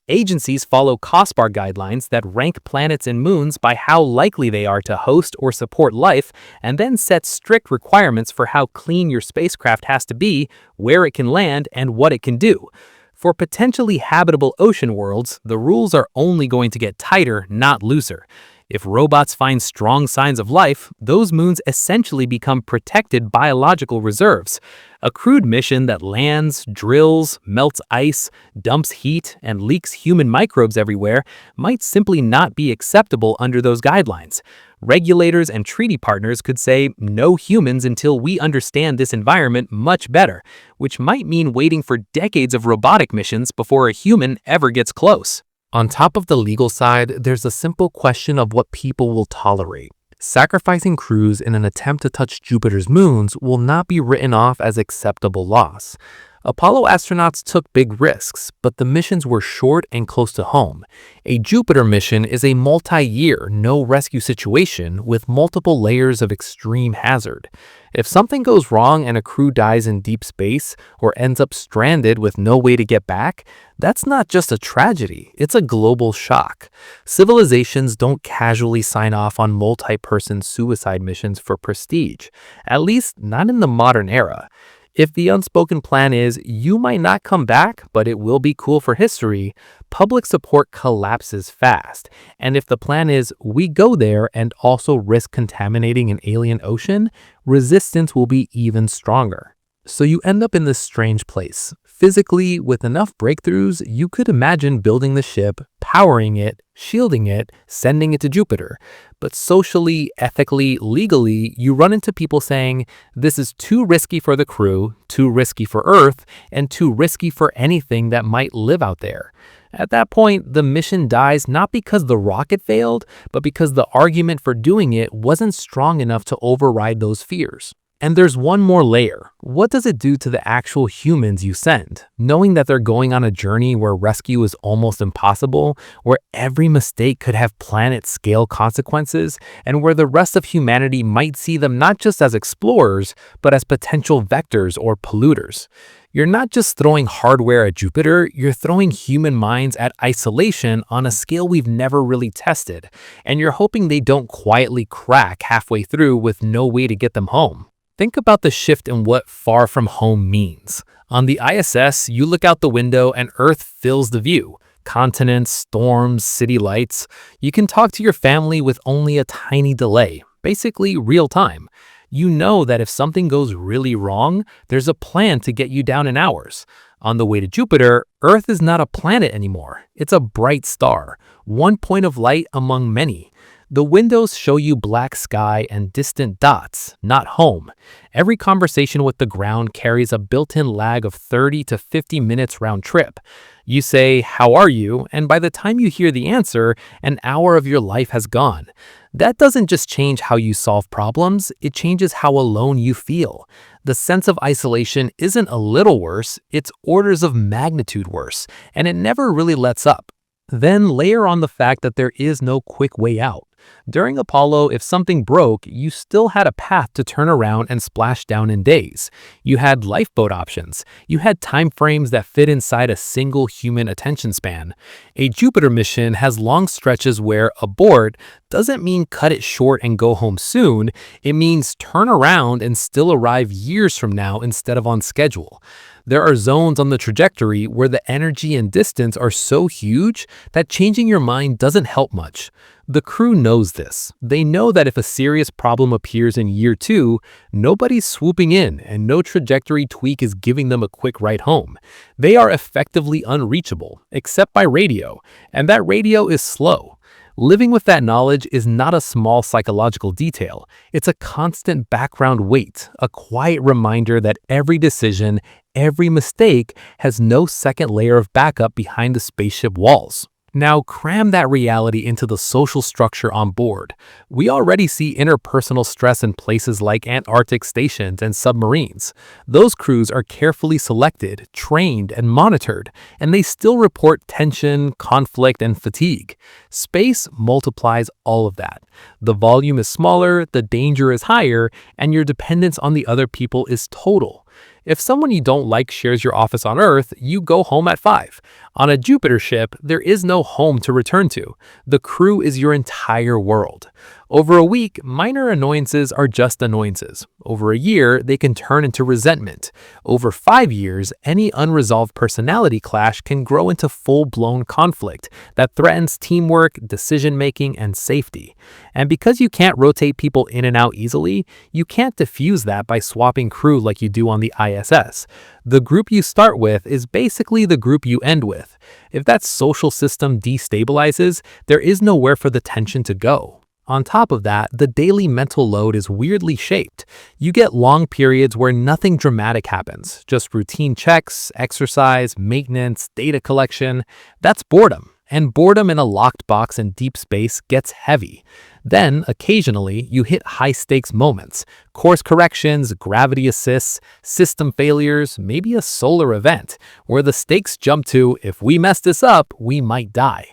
Agencies follow COSPAR guidelines that rank planets and moons by how likely they are to host or support life, and then set strict requirements for how clean your spacecraft has to be, where it can land, and what it can do. For potentially habitable ocean worlds, the rules are only going to get tighter, not looser. If robots find strong signs of life, those moons essentially become protected biological reserves. A crewed mission that lands, drills, melts ice, dumps heat, and leaks human microbes everywhere might simply not be acceptable under those guidelines. Regulators and treaty partners could say no humans until we understand this environment much better, which might mean waiting for decades of robotic missions before a human ever gets close. On top of the legal side, there's a simple question of what people will tolerate. Sacrificing crews in an attempt to touch Jupiter's moons will not be written off as acceptable loss. Apollo astronauts took big risks, but the missions were short and close to home. A Jupiter mission is a multi-year, no-rescue situation with multiple layers of extreme hazard. If something goes wrong and a crew dies in deep space or ends up stranded with no way to get back, that's not just a tragedy, it's a global shock. Civilizations don't casually sign off on multi-person suicide missions for prestige, at least not in the modern era. If the unspoken plan is, you might not come back, but it will be cool for history, public support collapses fast. And if the plan is, we go there and also risk contaminating an alien ocean, resistance will be even stronger. So you end up in this strange place. Physically, with enough breakthroughs, you could imagine building the ship, powering it, shielding it, sending it to Jupiter. But socially, ethically, legally, you run into people saying, this is too risky for the crew, too risky for Earth, and too risky for anything that might live out there. At that point, the mission dies not because the rocket failed, but because the argument for doing it wasn't strong enough to override those fears. And there's one more layer. What does it do to the actual humans you send? Knowing that they're going on a journey where rescue is almost impossible, where every mistake could have planet-scale consequences, and where the rest of humanity might see them not just as explorers, but as potential vectors or polluters. You're not just throwing hardware at Jupiter, you're throwing human minds at isolation on a scale we've never really tested, and you're hoping they don't quietly crack halfway through with no way to get them home. Think about the shift in what far from home means. On the ISS, you look out the window and Earth fills the view. Continents, storms, city lights. You can talk to your family with only a tiny delay, basically real time. You know that if something goes really wrong, there's a plan to get you down in hours. On the way to Jupiter, Earth is not a planet anymore. It's a bright star, one point of light among many. The windows show you black sky and distant dots, not home. Every conversation with the ground carries a built-in lag of 30 to 50 minutes round trip. You say, "How are you?" and by the time you hear the answer, an hour of your life has gone. That doesn't just change how you solve problems, it changes how alone you feel. The sense of isolation isn't a little worse, it's orders of magnitude worse, and it never really lets up. Then layer on the fact that there is no quick way out. During Apollo, if something broke, you still had a path to turn around and splash down in days. You had lifeboat options. You had time frames that fit inside a single human attention span. A Jupiter mission has long stretches where abort doesn't mean cut it short and go home soon. It means turn around and still arrive years from now instead of on schedule. There are zones on the trajectory where the energy and distance are so huge that changing your mind doesn't help much. The crew knows this. They know that if a serious problem appears in year 2, nobody's swooping in and no trajectory tweak is giving them a quick ride home. They are effectively unreachable, except by radio, and that radio is slow. Living with that knowledge is not a small psychological detail. It's a constant background weight, a quiet reminder that every decision, every mistake has no second layer of backup behind the spaceship walls. Now cram that reality into the social structure on board. We already see interpersonal stress in places like Antarctic stations and submarines. Those crews are carefully selected, trained, and monitored, and they still report tension, conflict, and fatigue. Space multiplies all of that. The volume is smaller, the danger is higher, and your dependence on the other people is total. If someone you don't like shares your office on Earth, you go home at 5. On a Jupiter ship, there is no home to return to. The crew is your entire world. Over a week, minor annoyances are just annoyances. Over a year, they can turn into resentment. Over 5 years, any unresolved personality clash can grow into full-blown conflict that threatens teamwork, decision-making, and safety. And because you can't rotate people in and out easily, you can't diffuse that by swapping crew like you do on the ISS. The group you start with is basically the group you end with. If that social system destabilizes, there is nowhere for the tension to go. On top of that, the daily mental load is weirdly shaped. You get long periods where nothing dramatic happens, just routine checks, exercise, maintenance, data collection. That's boredom. And boredom in a locked box in deep space gets heavy. Then, occasionally, you hit high-stakes moments, course corrections, gravity assists, system failures, maybe a solar event, where the stakes jump to, if we mess this up, we might die.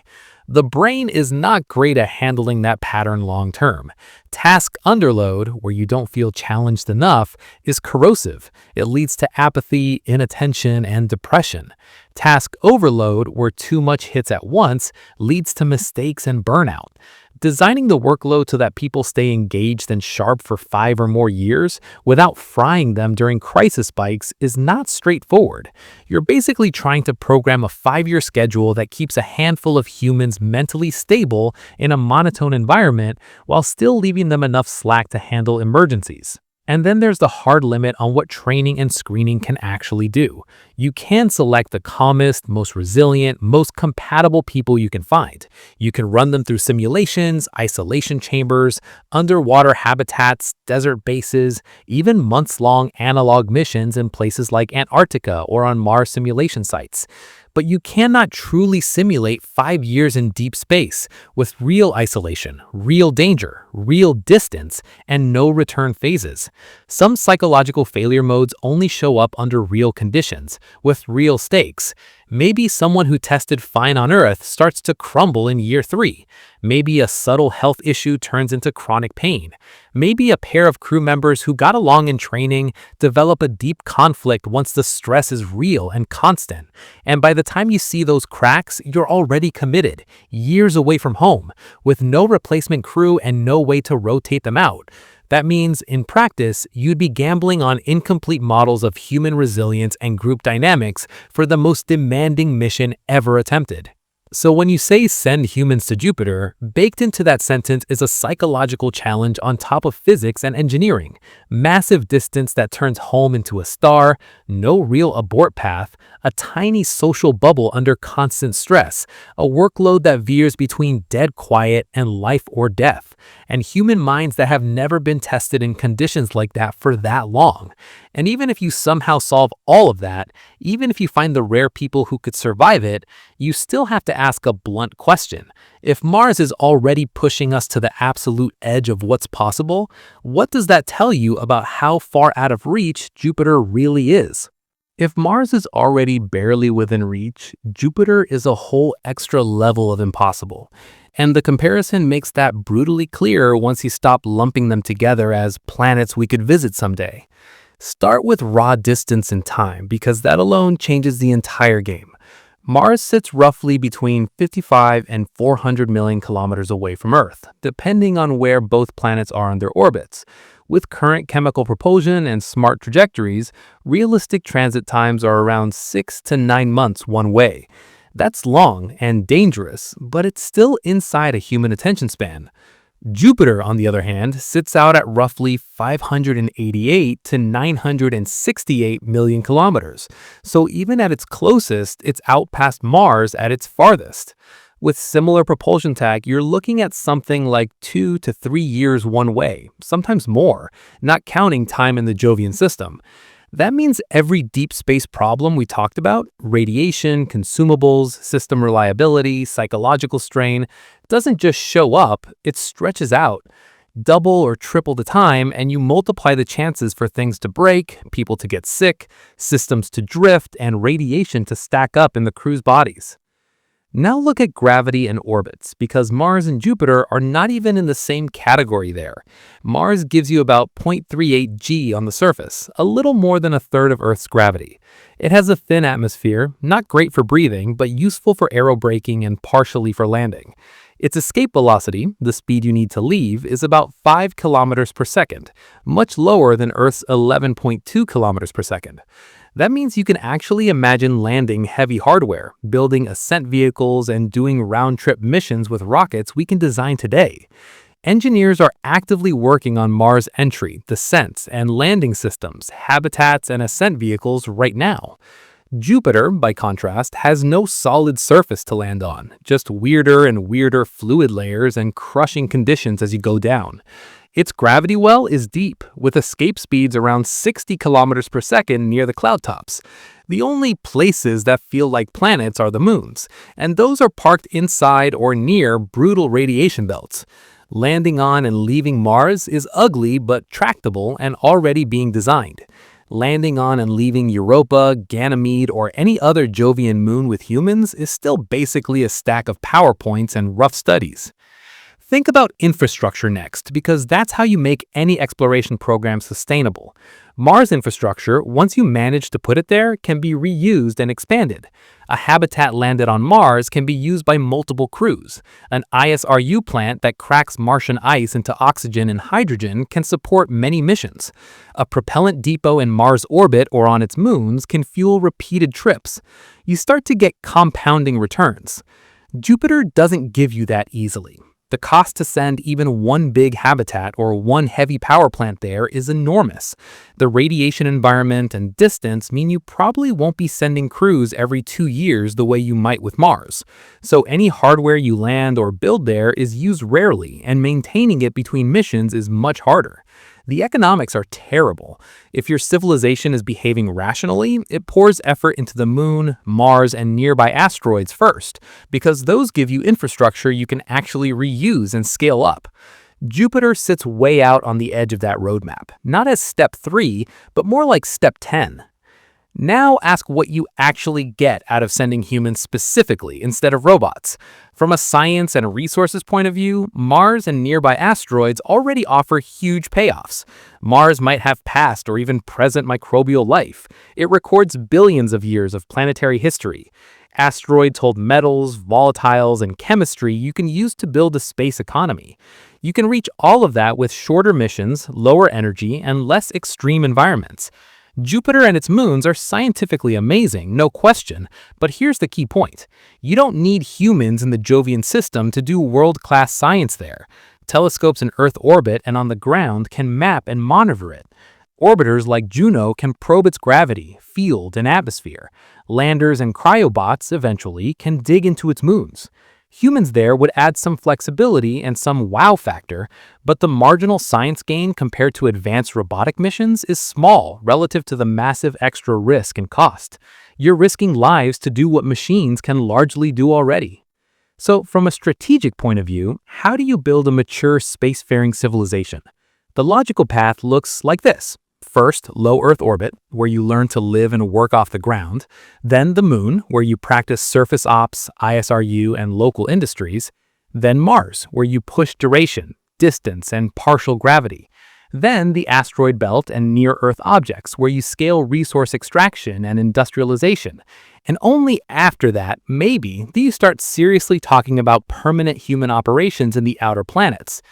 The brain is not great at handling that pattern long term. Task underload, where you don't feel challenged enough, is corrosive. It leads to apathy, inattention, and depression. Task overload, where too much hits at once, leads to mistakes and burnout. Designing the workload so that people stay engaged and sharp for 5 or more years without frying them during crisis spikes is not straightforward. You're basically trying to program a 5-year schedule that keeps a handful of humans mentally stable in a monotone environment while still leaving them enough slack to handle emergencies. And then there's the hard limit on what training and screening can actually do. You can select the calmest, most resilient, most compatible people you can find. You can run them through simulations, isolation chambers, underwater habitats, desert bases, even months-long analog missions in places like Antarctica or on Mars simulation sites. But you cannot truly simulate 5 years in deep space with real isolation, real danger, real distance, and no return phases. Some psychological failure modes only show up under real conditions, with real stakes. Maybe someone who tested fine on Earth starts to crumble in year 3. Maybe a subtle health issue turns into chronic pain. Maybe a pair of crew members who got along in training develop a deep conflict once the stress is real and constant. And by the time you see those cracks, you're already committed, years away from home, with no replacement crew and no way to rotate them out. That means, in practice, you'd be gambling on incomplete models of human resilience and group dynamics for the most demanding mission ever attempted. So when you say send humans to Jupiter, baked into that sentence is a psychological challenge on top of physics and engineering. Massive distance that turns home into a star, no real abort path, a tiny social bubble under constant stress, a workload that veers between dead quiet and life or death, and human minds that have never been tested in conditions like that for that long. And even if you somehow solve all of that, even if you find the rare people who could survive it, you still have to ask a blunt question. If Mars is already pushing us to the absolute edge of what's possible, what does that tell you about how far out of reach Jupiter really is? If Mars is already barely within reach, Jupiter is a whole extra level of impossible. And the comparison makes that brutally clear once you stop lumping them together as planets we could visit someday. Start with raw distance in time, because that alone changes the entire game. Mars sits roughly between 55 and 400 million kilometers away from Earth, depending on where both planets are on their orbits. With current chemical propulsion and smart trajectories, realistic transit times are around 6 to 9 months one way. That's long and dangerous, but it's still inside a human attention span. Jupiter, on the other hand, sits out at roughly 588 to 968 million kilometers, so even at its closest, it's out past Mars at its farthest. With similar propulsion tech, you're looking at something like 2 to 3 years one way, sometimes more, not counting time in the Jovian system. That means every deep space problem we talked about, radiation, consumables, system reliability, psychological strain, doesn't just show up, it stretches out. Double or triple the time, and you multiply the chances for things to break, people to get sick, systems to drift, and radiation to stack up in the crew's bodies. Now look at gravity and orbits, because Mars and Jupiter are not even in the same category there. Mars gives you about 0.38 g on the surface, a little more than a third of Earth's gravity. It has a thin atmosphere, not great for breathing, but useful for aerobraking and partially for landing. Its escape velocity, the speed you need to leave, is about 5 kilometers per second, much lower than Earth's 11.2 kilometers per second. That means you can actually imagine landing heavy hardware, building ascent vehicles, and doing round-trip missions with rockets we can design today. Engineers are actively working on Mars entry, descents, and landing systems, habitats, and ascent vehicles right now. Jupiter, by contrast, has no solid surface to land on, just weirder and weirder fluid layers and crushing conditions as you go down. Its gravity well is deep, with escape speeds around 60 kilometers per second near the cloud tops. The only places that feel like planets are the moons, and those are parked inside or near brutal radiation belts. Landing on and leaving Mars is ugly but tractable and already being designed. Landing on and leaving Europa, Ganymede, or any other Jovian moon with humans is still basically a stack of PowerPoints and rough studies. Think about infrastructure next, because that's how you make any exploration program sustainable. Mars infrastructure, once you manage to put it there, can be reused and expanded. A habitat landed on Mars can be used by multiple crews. An ISRU plant that cracks Martian ice into oxygen and hydrogen can support many missions. A propellant depot in Mars orbit or on its moons can fuel repeated trips. You start to get compounding returns. Jupiter doesn't give you that easily. The cost to send even one big habitat or one heavy power plant there is enormous. The radiation environment and distance mean you probably won't be sending crews every 2 years the way you might with Mars. So any hardware you land or build there is used rarely, and maintaining it between missions is much harder. The economics are terrible. If your civilization is behaving rationally, it pours effort into the moon, Mars, and nearby asteroids first, because those give you infrastructure you can actually reuse and scale up. Jupiter sits way out on the edge of that roadmap, not as step 3, but more like step 10. Now ask what you actually get out of sending humans specifically instead of robots. From a science and resources point of view, Mars and nearby asteroids already offer huge payoffs. Mars might have past or even present microbial life. It records billions of years of planetary history. Asteroids hold metals, volatiles, and chemistry you can use to build a space economy. You can reach all of that with shorter missions, lower energy, and less extreme environments. Jupiter and its moons are scientifically amazing, no question, but here's the key point. You don't need humans in the Jovian system to do world-class science there. Telescopes in Earth orbit and on the ground can map and monitor it. Orbiters like Juno can probe its gravity, field, and atmosphere. Landers and cryobots, eventually, can dig into its moons. Humans there would add some flexibility and some wow factor, but the marginal science gain compared to advanced robotic missions is small relative to the massive extra risk and cost. You're risking lives to do what machines can largely do already. So, from a strategic point of view, how do you build a mature spacefaring civilization? The logical path looks like this. First, low Earth orbit, where you learn to live and work off the ground. Then the moon, where you practice surface ops, ISRU, and local industries. Then Mars, where you push duration, distance, and partial gravity. Then the asteroid belt and near-Earth objects, where you scale resource extraction and industrialization. And only after that, maybe, do you start seriously talking about permanent human operations in the outer planets.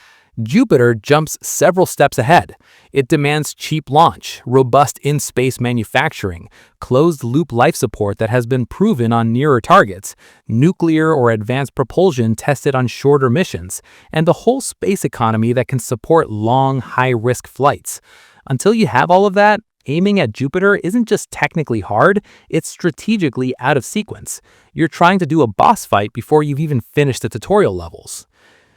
Jupiter jumps several steps ahead. It demands cheap launch, robust in-space manufacturing, closed-loop life support that has been proven on nearer targets, nuclear or advanced propulsion tested on shorter missions, and the whole space economy that can support long, high-risk flights. Until you have all of that, aiming at Jupiter isn't just technically hard, it's strategically out of sequence. You're trying to do a boss fight before you've even finished the tutorial levels.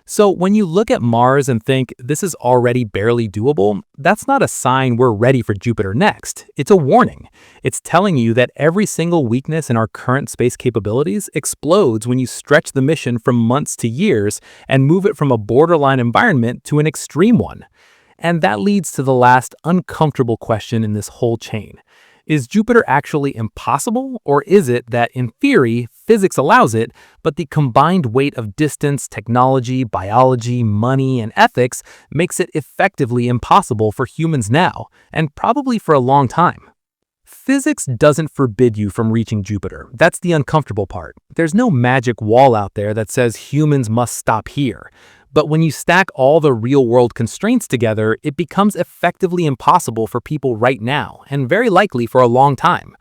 So when you look at Mars and think this is already barely doable, that's not a sign we're ready for Jupiter next. It's a warning. It's telling you that every single weakness in our current space capabilities explodes when you stretch the mission from months to years and move it from a borderline environment to an extreme one. And that leads to the last uncomfortable question in this whole chain. Is Jupiter actually impossible, or is it that, in theory, physics allows it, but the combined weight of distance, technology, biology, money, and ethics makes it effectively impossible for humans now, and probably for a long time? Physics doesn't forbid you from reaching Jupiter. That's the uncomfortable part. There's no magic wall out there that says humans must stop here. But when you stack all the real-world constraints together, it becomes effectively impossible for people right now, and very likely for a long time.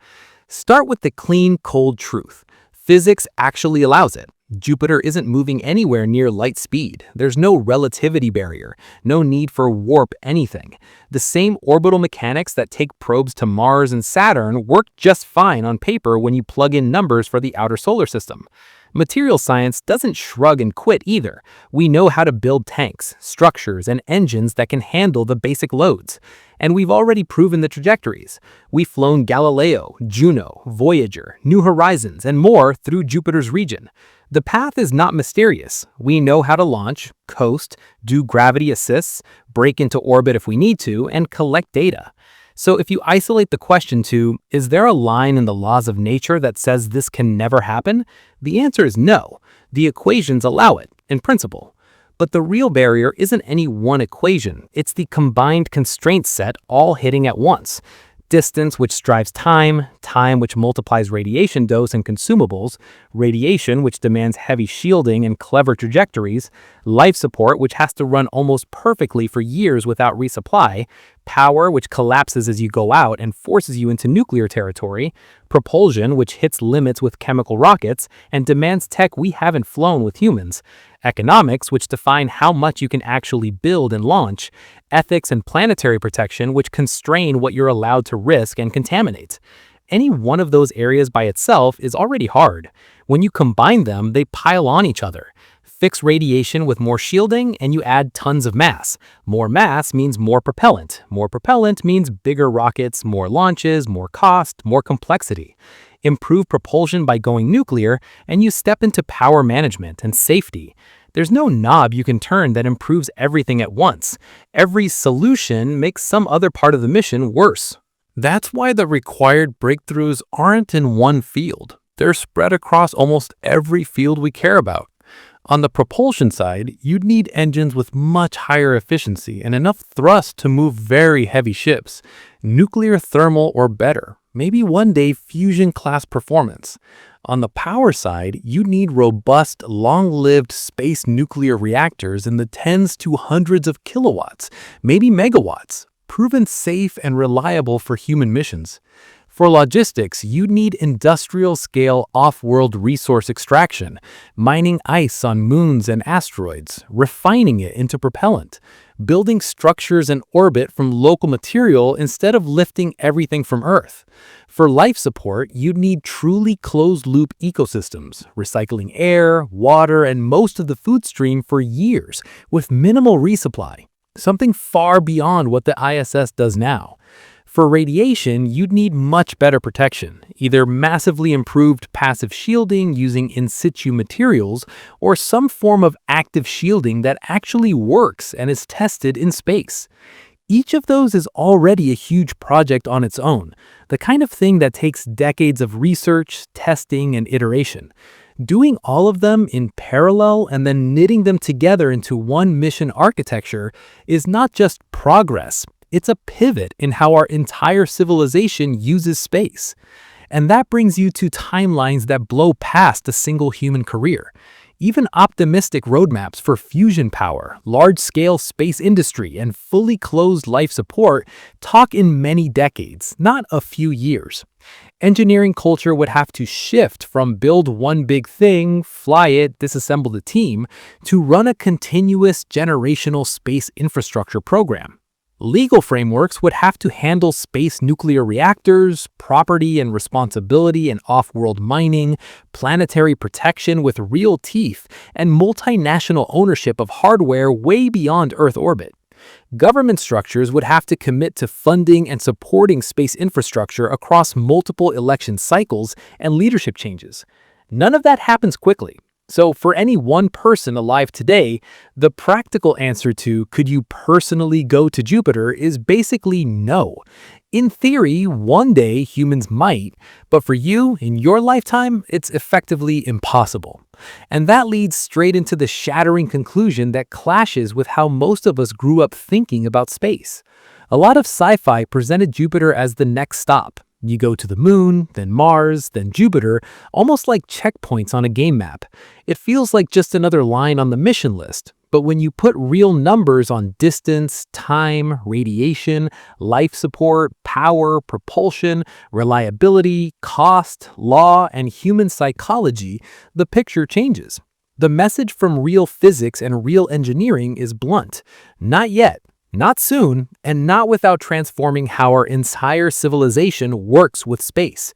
Start with the clean, cold truth. Physics actually allows it. Jupiter isn't moving anywhere near light speed. There's no relativity barrier, no need for warp anything. The same orbital mechanics that take probes to Mars and Saturn work just fine on paper when you plug in numbers for the outer solar system. Material science doesn't shrug and quit either. We know how to build tanks, structures, and engines that can handle the basic loads. And we've already proven the trajectories. We've flown Galileo, Juno, Voyager, New Horizons, and more through Jupiter's region. The path is not mysterious. We know how to launch, coast, do gravity assists, break into orbit if we need to, and collect data. So if you isolate the question to, is there a line in the laws of nature that says this can never happen? The answer is no. The equations allow it, in principle. But the real barrier isn't any one equation. It's the combined constraint set all hitting at once. Distance, which drives time, time, which multiplies radiation dose and consumables, radiation, which demands heavy shielding and clever trajectories, life support, which has to run almost perfectly for years without resupply, power, which collapses as you go out and forces you into nuclear territory, propulsion, which hits limits with chemical rockets and demands tech we haven't flown with humans, economics, which define how much you can actually build and launch, ethics and planetary protection, which constrain what you're allowed to risk and contaminate. Any one of those areas by itself is already hard. When you combine them, they pile on each other. Fix radiation with more shielding and you add tons of mass. More mass means more propellant. More propellant means bigger rockets, more launches, more cost, more complexity. Improve propulsion by going nuclear and you step into power management and safety. There's no knob you can turn that improves everything at once. Every solution makes some other part of the mission worse. That's why the required breakthroughs aren't in one field. They're spread across almost every field we care about. On the propulsion side, you'd need engines with much higher efficiency and enough thrust to move very heavy ships. Nuclear, thermal, or better. Maybe one day fusion-class performance. On the power side, you need robust, long-lived space nuclear reactors in the tens to hundreds of kilowatts, maybe megawatts, proven safe and reliable for human missions. For logistics, you need industrial-scale off-world resource extraction, mining ice on moons and asteroids, refining it into propellant, building structures in orbit from local material instead of lifting everything from Earth. For life support, you'd need truly closed-loop ecosystems, recycling air, water, and most of the food stream for years, with minimal resupply, something far beyond what the ISS does now. For radiation, you'd need much better protection, either massively improved passive shielding using in situ materials or some form of active shielding that actually works and is tested in space. Each of those is already a huge project on its own, the kind of thing that takes decades of research, testing, and iteration. Doing all of them in parallel and then knitting them together into one mission architecture is not just progress. It's a pivot in how our entire civilization uses space. And that brings you to timelines that blow past a single human career. Even optimistic roadmaps for fusion power, large-scale space industry, and fully closed life support talk in many decades, not a few years. Engineering culture would have to shift from build one big thing, fly it, disassemble the team, to run a continuous generational space infrastructure program. Legal frameworks would have to handle space nuclear reactors, property and responsibility and off-world mining, planetary protection with real teeth, and multinational ownership of hardware way beyond Earth orbit. Government structures would have to commit to funding and supporting space infrastructure across multiple election cycles and leadership changes. None of that happens quickly. So for any one person alive today, the practical answer to could you personally go to Jupiter is basically no. In theory, one day humans might, but for you, in your lifetime, it's effectively impossible. And that leads straight into the shattering conclusion that clashes with how most of us grew up thinking about space. A lot of sci-fi presented Jupiter as the next stop. You go to the moon, then Mars, then Jupiter, almost like checkpoints on a game map. It feels like just another line on the mission list. But when you put real numbers on distance, time, radiation, life support, power, propulsion, reliability, cost, law, and human psychology, the picture changes. The message from real physics and real engineering is blunt. Not yet. Not soon, and not without transforming how our entire civilization works with space.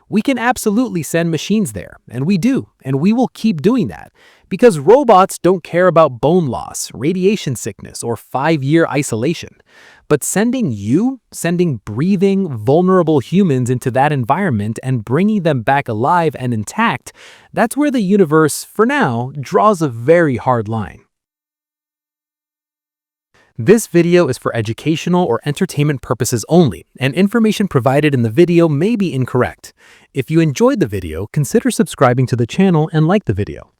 We can absolutely send machines there, and we do, and we will keep doing that, because robots don't care about bone loss, radiation sickness, or 5-year isolation. But sending breathing, vulnerable humans into that environment and bringing them back alive and intact, that's where the universe, for now, draws a very hard line. This video is for educational or entertainment purposes only, and information provided in the video may be incorrect. If you enjoyed the video, consider subscribing to the channel and like the video.